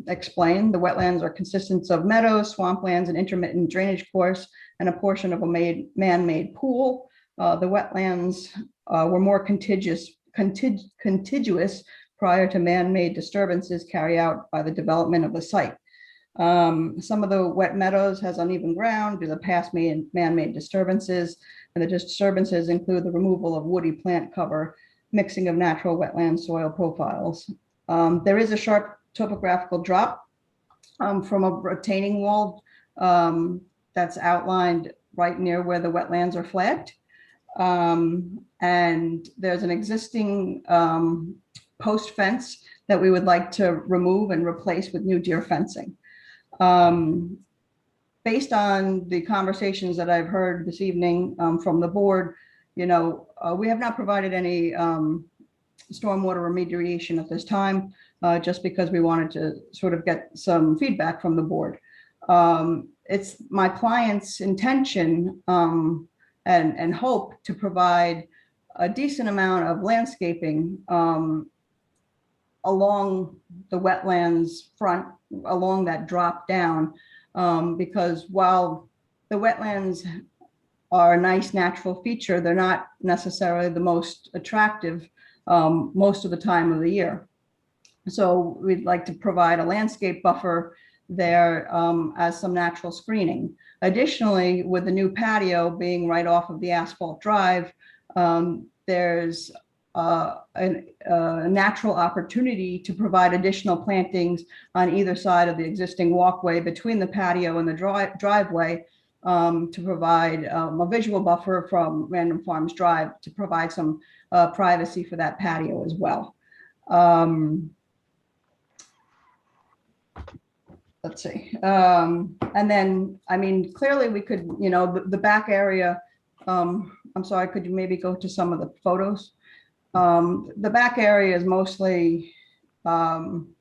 explain. The wetlands are consistent of meadows, swamplands, and intermittent drainage course, and a portion of a man-made pool. The wetlands were more contiguous prior to man-made disturbances carried out by the development of the site. Some of the wet meadows has uneven ground due to past man-made disturbances, and the disturbances include the removal of woody plant cover, mixing of natural wetland soil profiles. There is a sharp topographical drop from a retaining wall that's outlined right near where the wetlands are flagged. And there's an existing post fence that we would like to remove and replace with new deer fencing. Based on the conversations that I've heard this evening from the board, we have not provided any stormwater remediation at this time, just because we wanted to sort of get some feedback from the board. It's my client's intention and hope to provide a decent amount of landscaping along the wetlands front, along that drop down, because while the wetlands are a nice natural feature, they're not necessarily the most attractive most of the time of the year. So we'd like to provide a landscape buffer there as some natural screening. Additionally, with the new patio being right off of the asphalt drive, there's a natural opportunity to provide additional plantings on either side of the existing walkway between the patio and the driveway to provide a visual buffer from Random Farms Drive to provide some privacy for that patio as well. Let's see. And then, I mean, clearly we could, the back area, I'm sorry, could you maybe go to some of the photos? The back area is mostly lawn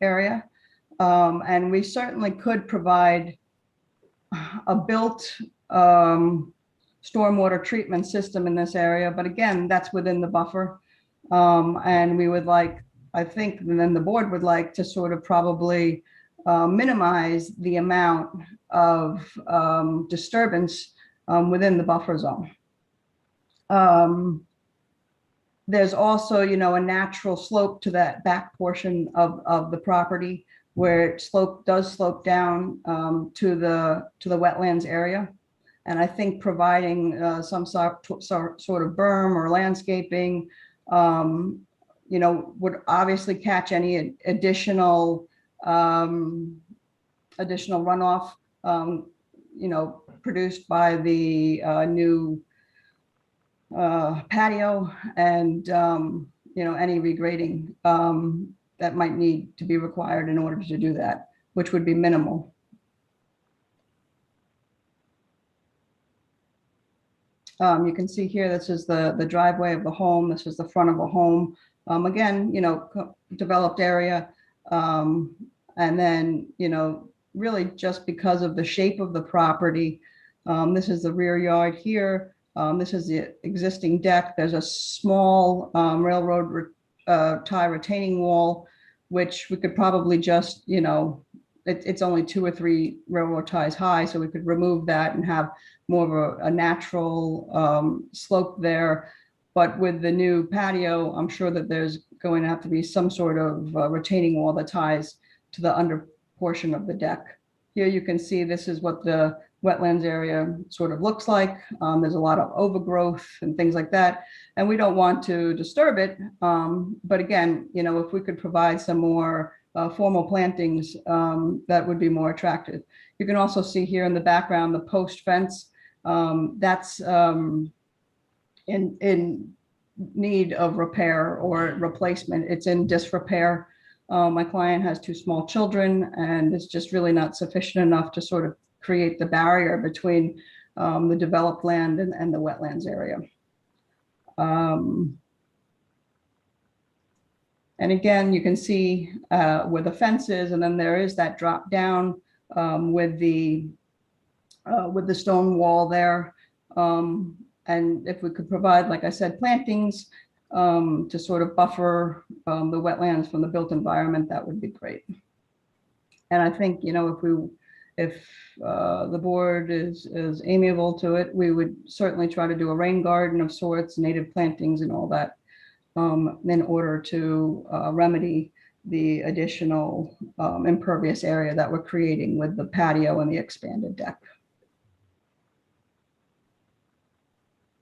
area. And we certainly could provide a built stormwater treatment system in this area. But again, that's within the buffer. And we would like, I think, and then the board would like to sort of probably minimize the amount of there's also, you know, a natural slope to that back portion of the property where it does slope down to the wetlands area. And I think providing some sort of berm or landscaping, you know, would obviously catch any additional runoff, you know, produced by the new patio and, you know, any regrading that might need to be required in order to do that, which would be minimal. You can see here, this is the driveway of the home. This is the front of a home. Again, you know, developed area. And then, you know, really just because of the shape of the property, this is the rear yard here. This is the existing deck. There's a small railroad tie retaining wall, which we could probably just, you know, it's only 2 or 3 railroad ties high, so we could remove that and have more of a natural slope there. But with the new patio, I'm sure that there's going to have to be some sort of retaining wall that ties to the under portion of the deck. Here you can see this is what the wetlands area sort of looks like. There's a lot of overgrowth and things like that, and we don't want to disturb it. But again, you know, if we could provide some more formal plantings, that would be more attractive. You can also see here in the background the post fence. That's in need of repair or replacement. It's in disrepair. My client has 2 small children, and it's just really not sufficient enough to sort of create the barrier between the developed land and the wetlands area. And again, you can see where the fence is, and then there is that drop down with the stone wall there. And if we could provide, like I said, plantings to sort of buffer the wetlands from the built environment, that would be great. And I think, you know, if the board is amiable to it, we would certainly try to do a rain garden of sorts, native plantings and all that, in order to remedy the additional impervious area that we're creating with the patio and the expanded deck.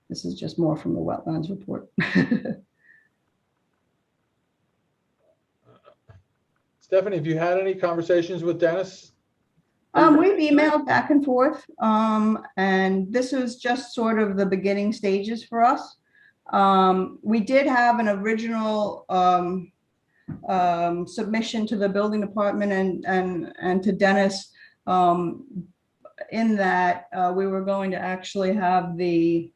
This is just more from the wetlands report. Stephanie, have you had any conversations with Dennis? We've emailed back and forth, and this was just sort of the beginning stages for us. We did have an original submission to the building department and to Dennis, in that we were going to actually have the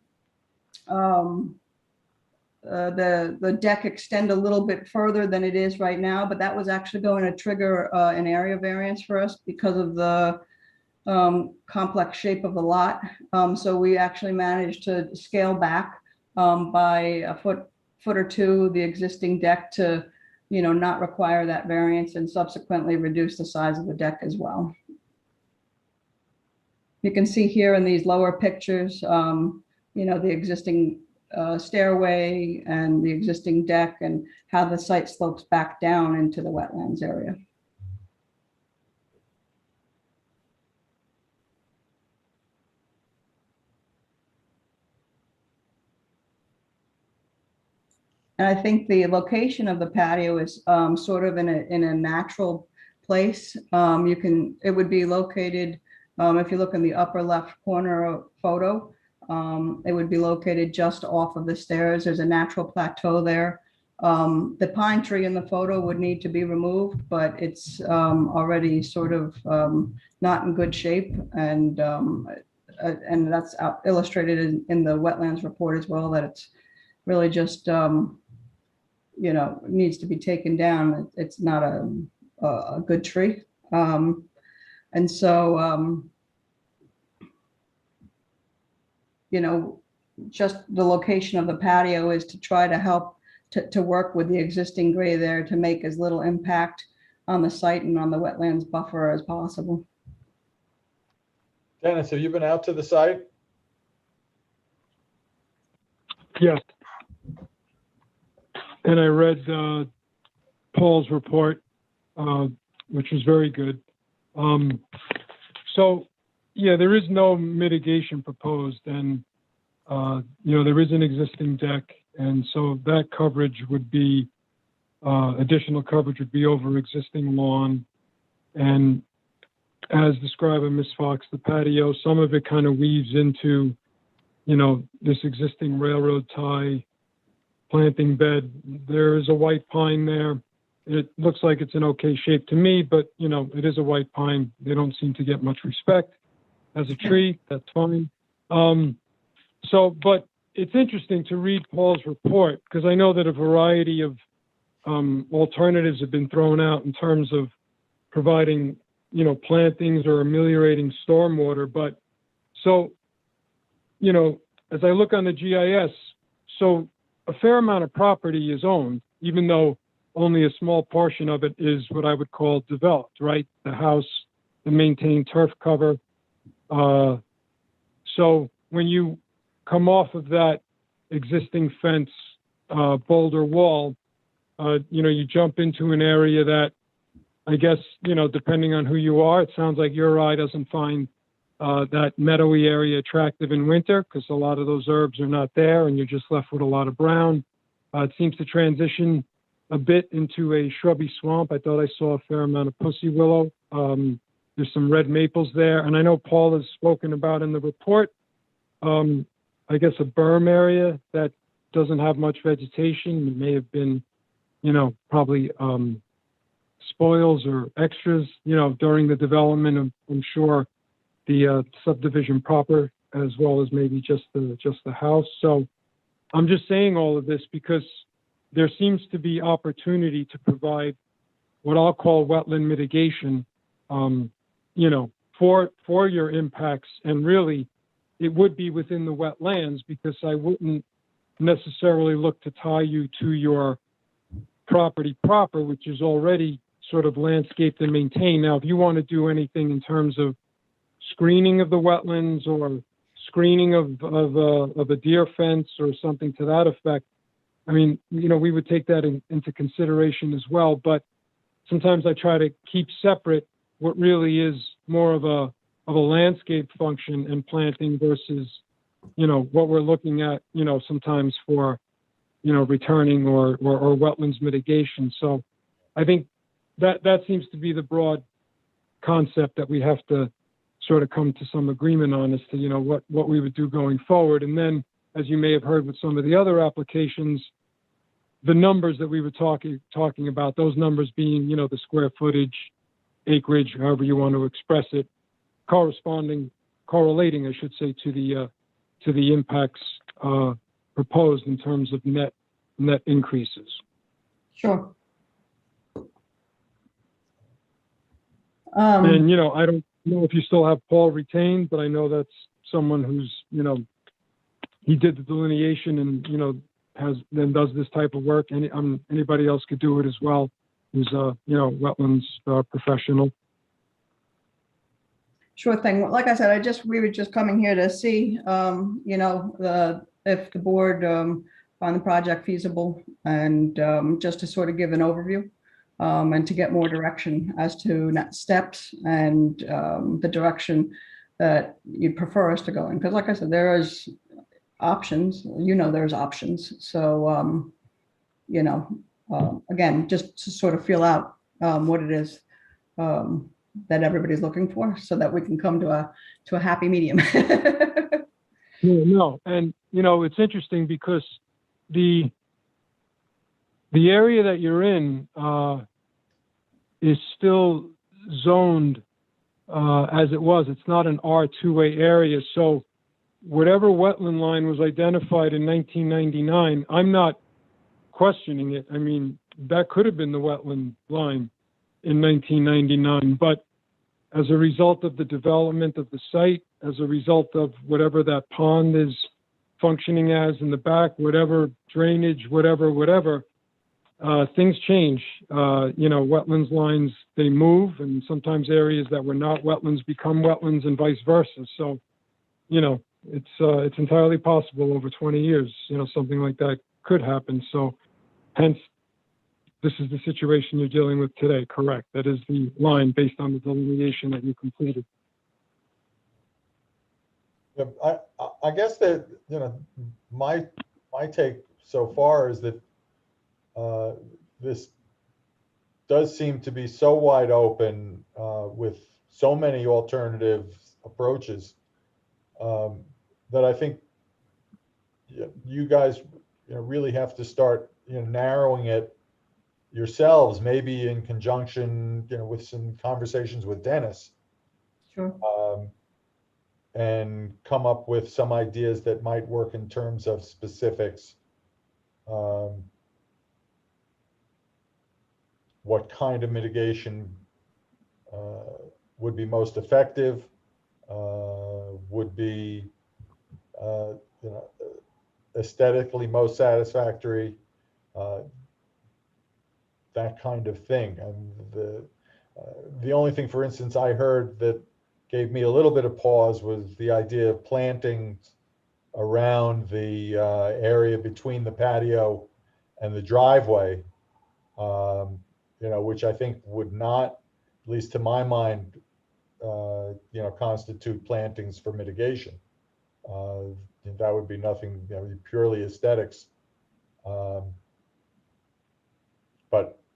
deck extend a little bit further than it is right now, but that was actually going to trigger an area variance for us because of the complex shape of the lot. So we actually managed to scale back by a foot or 2 the existing deck to, you know, not require that variance, and subsequently reduce the size of the deck as well. You can see here in these lower pictures, you know, the existing stairway and the existing deck and how the site slopes back down into the wetlands area. And I think the location of the patio is sort of in a natural place. It would be located, if you look in the upper left corner photo, it would be located just off of the stairs. There's a natural plateau there. The pine tree in the photo would need to be removed, but it's already sort of not in good shape. And that's illustrated in the wetlands report as well, that it's really just, you know, needs to be taken down. It's not a good tree. And so, you know, just the location of the patio is to try to help to work with the existing grade there to make as little impact on the site and on the wetlands buffer as possible. Dennis, have you been out to the site? Yes. and I read Paul's report, which was very good. So, yeah, there is no mitigation proposed, and there is an existing deck, and so that coverage would be additional coverage would be over existing lawn, and as described by Ms. Fox, the patio, some of it kind of weaves into, this existing railroad tie planting bed. There is a white pine there. It looks like it's in okay shape to me, but it is a white pine. They don't seem to get much respect as a tree. That's fine. But it's interesting to read Paul's report because I know that a variety of alternatives have been thrown out in terms of providing, plantings or ameliorating stormwater. But so, as I look on the GIS, so a fair amount of property is owned, even though only a small portion of it is what I would call developed, right? The house, the maintained turf cover. So when you come off of that existing fence, boulder wall, you jump into an area that I guess, depending on who you are, it sounds like your eye doesn't find that meadowy area attractive in winter because a lot of those herbs are not there and you're just left with a lot of brown. It seems to transition a bit into a shrubby swamp. I thought I saw a fair amount of pussy willow. There's some red maples there. And I know Paul has spoken about in the report, I guess a berm area that doesn't have much vegetation. It may have been, probably spoils or extras, during the development of, I'm sure, the subdivision proper, as well as maybe just the house. So I'm just saying all of this because there seems to be opportunity to provide what I'll call wetland mitigation, for your impacts. And really, it would be within the wetlands because I wouldn't necessarily look to tie you to your property proper, which is already sort of landscaped and maintained. Now, if you want to do anything in terms of screening of the wetlands or screening of a deer fence or something to that effect, I mean, we would take that into consideration as well. But sometimes I try to keep separate what really is more of a landscape function and planting versus, what we're looking at, sometimes for, returning or wetlands mitigation. So I think that seems to be the broad concept that we have to sort of come to some agreement on as to, what we would do going forward. And then, as you may have heard with some of the other applications, the numbers that we were talking about, those numbers being, the square footage, acreage, however you want to express it, correlating, I should say, to the impacts proposed in terms of net increases. Sure. And, I don't know if you still have Paul retained, but I know that's someone who's, he did the delineation and, does this type of work. Anybody else could do it as well, who's a, wetlands professional. Sure thing. Like I said, we were just coming here to see, if the board found the project feasible and just to sort of give an overview and to get more direction as to next steps and the direction that you'd prefer us to go in. Because like I said, there is options, there's options. So, again, just to sort of feel out what it is that everybody's looking for so that we can come to a happy medium. No, and it's interesting because the area that you're in is still zoned as it was. It's not an R2A area. So whatever wetland line was identified in 1999, I'm not questioning it. I mean, that could have been the wetland line in 1999, but as a result of the development of the site, as a result of whatever that pond is functioning as in the back, whatever drainage, whatever, things change. Wetlands lines, they move, and sometimes areas that were not wetlands become wetlands and vice versa. So, it's entirely possible over 20 years, something like that could happen. So Hence, this is the situation you're dealing with today, correct? That is the line based on the delineation that you completed. Yeah, I guess that, you know, my take so far is that this does seem to be so wide open with so many alternative approaches that I think you guys, you know, really have to start, you know, narrowing it yourselves, maybe in conjunction, you know, with some conversations with Dennis. Sure. And come up with some ideas that might work in terms of specifics. What kind of mitigation would be most effective, would be you know, aesthetically most satisfactory, that kind of thing. And the only thing, for instance, I heard that gave me a little bit of pause was the idea of planting around the area between the patio and the driveway, you know, which I think would not, at least to my mind, you know, constitute plantings for mitigation. That would be nothing, you know, purely aesthetics. But,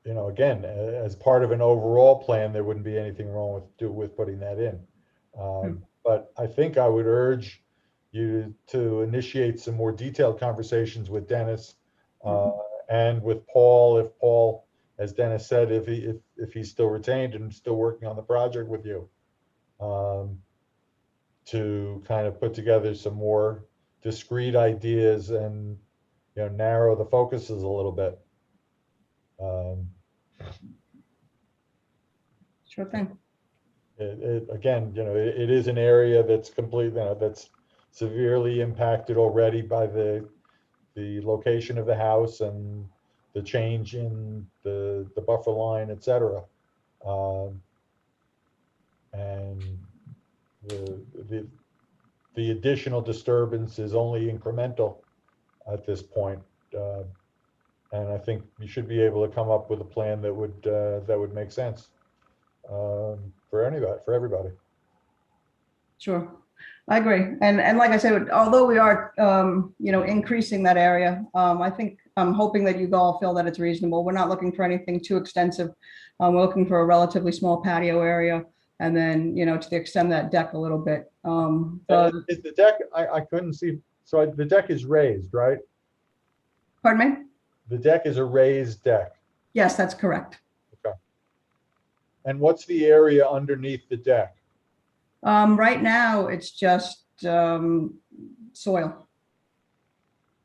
you know, again, as part of an overall plan, there wouldn't be anything wrong with putting that in. But I think I would urge you to initiate some more detailed conversations with Dennis and with Paul, if Paul, as Dennis said, if he's still retained and still working on the project with you, to kind of put together some more discrete ideas and, you know, narrow the focuses a little bit. Sure thing. Again, you know, it is an area that's completely, you know, that's severely impacted already by the location of the house and the change in the buffer line, et cetera. And the additional disturbance is only incremental at this point. And I think you should be able to come up with a plan that would make sense for everybody. Sure. I agree. And like I said, although we are, you know, increasing that area, I think I'm hoping that you all feel that it's reasonable. We're not looking for anything too extensive. We're looking for a relatively small patio area, and then, you know, to extend that deck a little bit. Is the deck, I couldn't see, so the deck is raised, right? Pardon me? The deck is a raised deck. Yes, that's correct. Okay. And what's the area underneath the deck? Right now, it's just soil.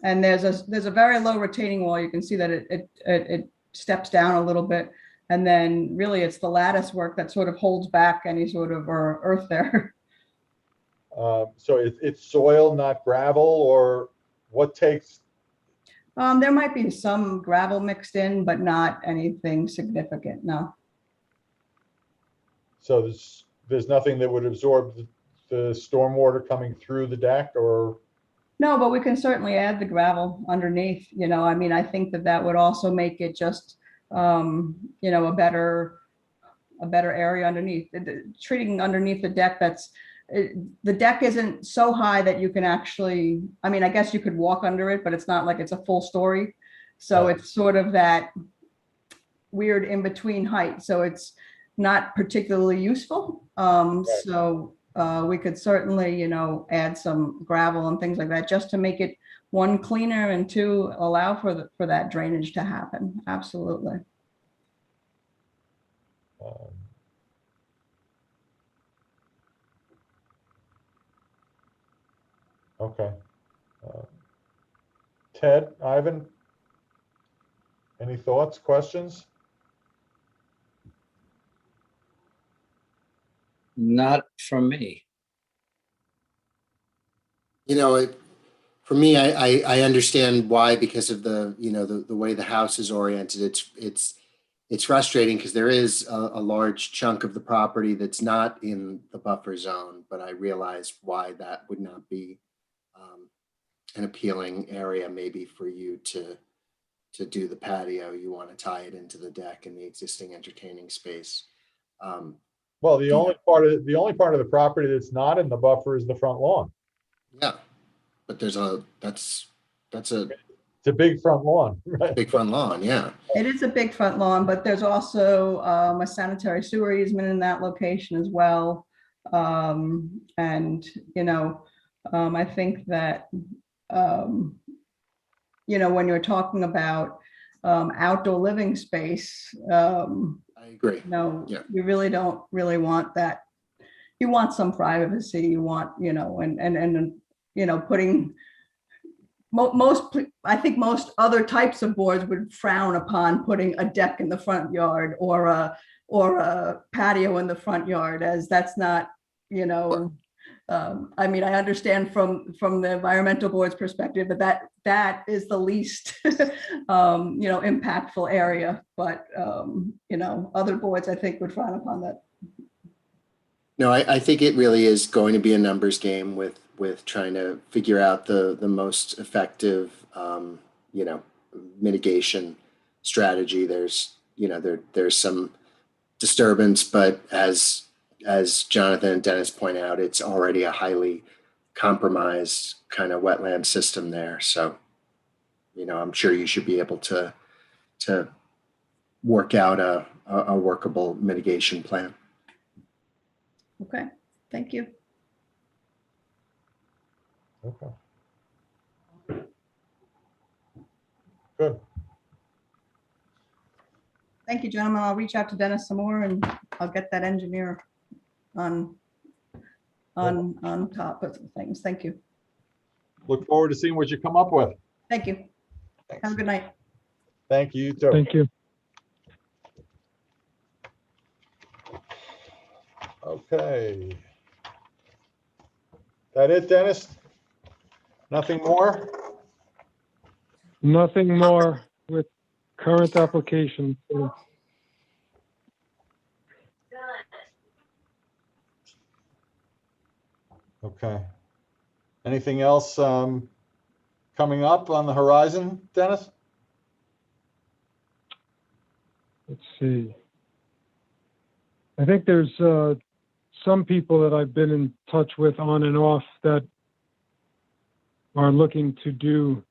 And there's a very low retaining wall. You can see that it steps down a little bit. And then really it's the lattice work that sort of holds back any sort of earth there. So it's soil, not gravel, or what takes? There might be some gravel mixed in, but not anything significant, no. So there's nothing that would absorb the stormwater coming through the deck, or? No, but we can certainly add the gravel underneath, you know. I mean, I think that would also make it just, you know, a better area underneath. Treating underneath the deck, the deck isn't so high that you can actually, I mean, I guess you could walk under it, but it's not like it's a full story. So it's sort of that weird in between height. So it's not particularly useful. So we could certainly, you know, add some gravel and things like that just to make it, one, cleaner, and two, allow for that drainage to happen. Absolutely. Okay. Ted, Ivan, any thoughts, questions? Not from me. You know, for me, I understand why, because of the, you know, the way the house is oriented. It's frustrating because there is a large chunk of the property that's not in the buffer zone, but I realize why that would not be an appealing area maybe for you to do the patio, you want to tie it into the deck and the existing entertaining space. Well, the only part of the property that's not in the buffer is the front lawn. Yeah, but that's a It's a big front lawn, right? big front lawn, yeah. It is a big front lawn, but there's also a sanitary sewer easement in that location as well. And, I think that, when you're talking about outdoor living space, I agree. Yeah. you really don't really want that. You want some privacy, you want, putting I think most other types of boards would frown upon putting a deck in the front yard or a patio in the front yard, as that's not, I mean, I understand from the environmental board's perspective, but that is the least, impactful area. But, other boards, I think, would frown upon that. No, I think it really is going to be a numbers game with trying to figure out the most effective, mitigation strategy. There's some disturbance, but as Jonathan and Dennis point out, it's already a highly compromised kind of wetland system there. So, I'm sure you should be able to work out a workable mitigation plan. Okay, thank you. Okay. Good. Thank you, gentlemen. I'll reach out to Dennis some more and I'll get that engineer on top of things. Thank you. Look forward to seeing what you come up with. Thank you. Thanks. Have a good night. Thank you, you too. Thank you. Okay. That it, Dennis? Nothing more? Nothing more with current application. So Okay. Anything else coming up on the horizon, Dennis? let's see. I think there's some people that I've been in touch with on and off that are looking to do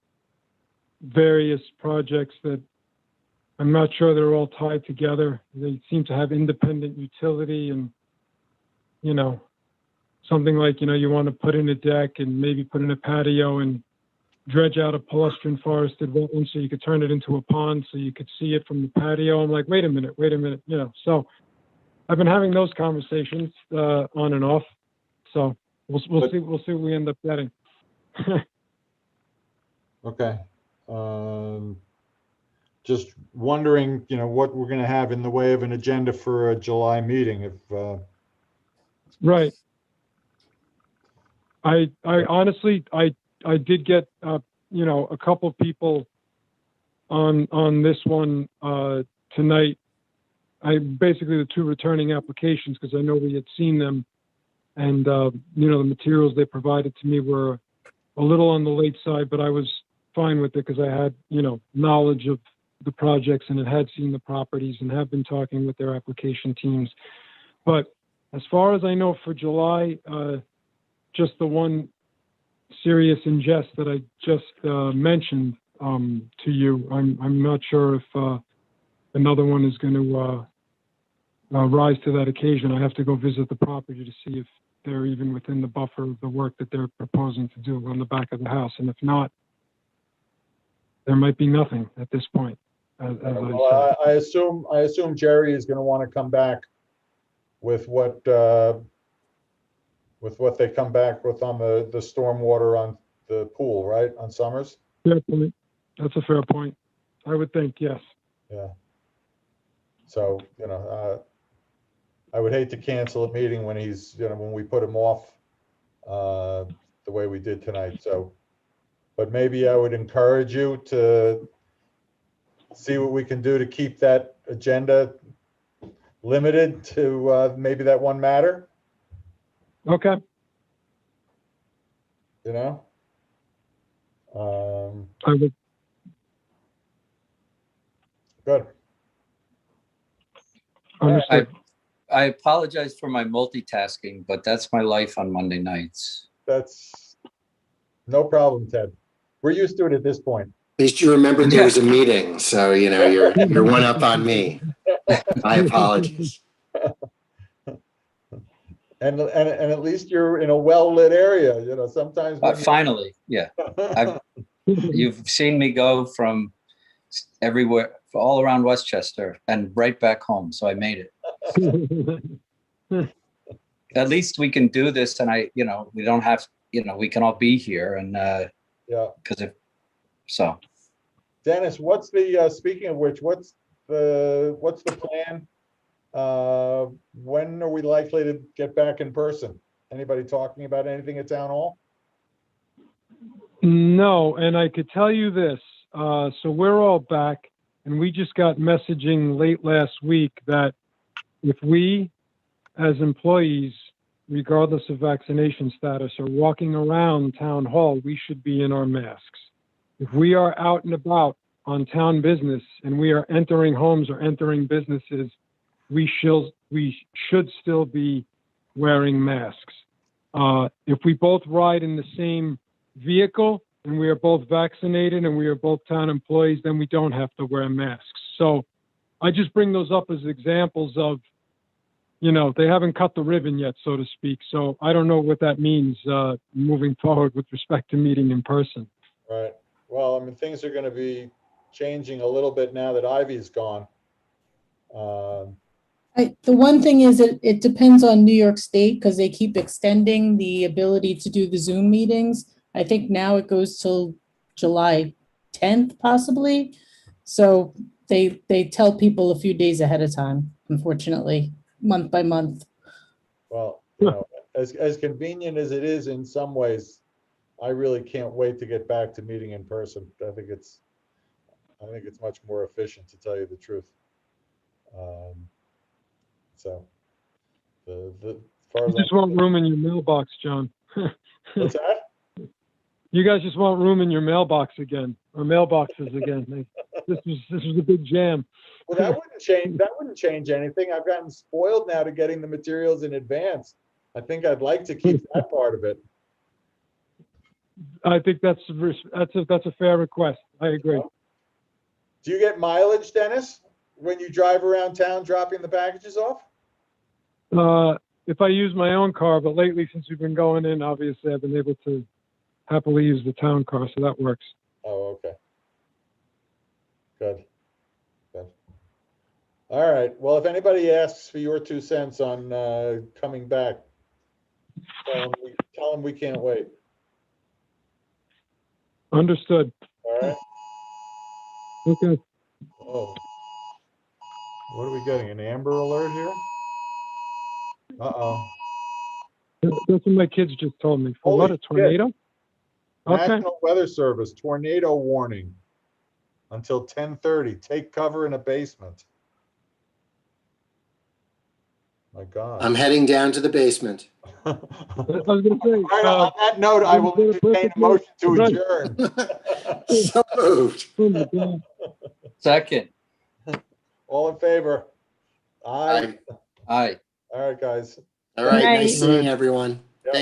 various projects that I'm not sure they're all tied together. They seem to have independent utility and, something like, you want to put in a deck and maybe put in a patio and dredge out a palustrin forested wetland so you could turn it into a pond so you could see it from the patio. I'm like, wait a minute, so I've been having those conversations on and off. So we'll see what we end up getting. Okay. Just wondering, what we're going to have in the way of an agenda for a July meeting. If Right. I honestly, I did get, a couple people on this one tonight. Basically the two returning applications, because I know we had seen them, and the materials they provided to me were a little on the late side, but I was fine with it because I had knowledge of the projects and had seen the properties and have been talking with their application teams. But as far as I know, for July, just the one serious ingest that I just mentioned to you, I'm not sure if another one is going to rise to that occasion. I have to go visit the property to see if they're even within the buffer of the work that they're proposing to do on the back of the house. And if not, there might be nothing at this point. well, I assume Jerry is going to want to come back with what they come back with on the stormwater on the pool, right, on Summers? Definitely. That's a fair point. I would think, yes. Yeah. So, I would hate to cancel a meeting when he's, when we put him off the way we did tonight. So, but maybe I would encourage you to see what we can do to keep that agenda limited to maybe that one matter. Okay. I would. Good. All right. Understood. I apologize for my multitasking, but that's my life on Monday nights. That's no problem, Ted. We're used to it at this point. At least you remembered there was a meeting, so you know you're one up on me. My apologies. And at least you're in a well-lit area, you know, sometimes. when you- Finally, yeah. You've seen me go from everywhere, all around Westchester and right back home. So I made it. At least we can do this, and we don't have, we can all be here, and Yeah. So. Dennis, what's the, speaking of which, what's the plan? When are we likely to get back in person? Anybody talking about anything at town hall? No, and I could tell you this. So we're all back, and we just got messaging late last week that if we, as employees, regardless of vaccination status, are walking around town hall, we should be in our masks. If we are out and about on town business and we are entering homes or entering businesses, we should still be wearing masks. If we both ride in the same vehicle and we are both vaccinated and we are both town employees, then we don't have to wear masks. So I just bring those up as examples of, they haven't cut the ribbon yet, so to speak. So I don't know what that means moving forward with respect to meeting in person. Right. Well, I mean, things are going to be changing a little bit now that Ivy's gone. The one thing is it depends on New York State because they keep extending the ability to do the Zoom meetings. I think now it goes till July 10th, possibly. So they tell people a few days ahead of time, unfortunately, month by month. Well, as convenient as it is in some ways, I really can't wait to get back to meeting in person. I think it's much more efficient, to tell you the truth. So the far as You just want room in your mailbox, John. what's that? You guys just want room in your mailbox again, or mailboxes again. This was a big jam. Well, that wouldn't change anything. I've gotten spoiled now to getting the materials in advance. I think I'd like to keep that part of it. I think that's a fair request. I agree. Do you get mileage, Dennis, when you drive around town dropping the packages off? If I use my own car, but lately since we've been going in, obviously I've been able to happily use the town car, so that works. Oh, okay. Good. All right. Well, if anybody asks for your 2 cents on coming back, tell them we can't wait. Understood. All right. Okay. Oh. What are we getting? An Amber Alert here? Uh-oh. That's what my kids just told me. For Holy what, a tornado? shit. Okay. National Weather Service, tornado warning until 10:30. Take cover in a basement. My God. I'm heading down to the basement. I was going to say. All right, on that note, I will entertain a motion to adjourn. So moved. Oh my God. Second. All in favor? Aye. Aye. All right, guys. All right. Night. Nice seeing everyone.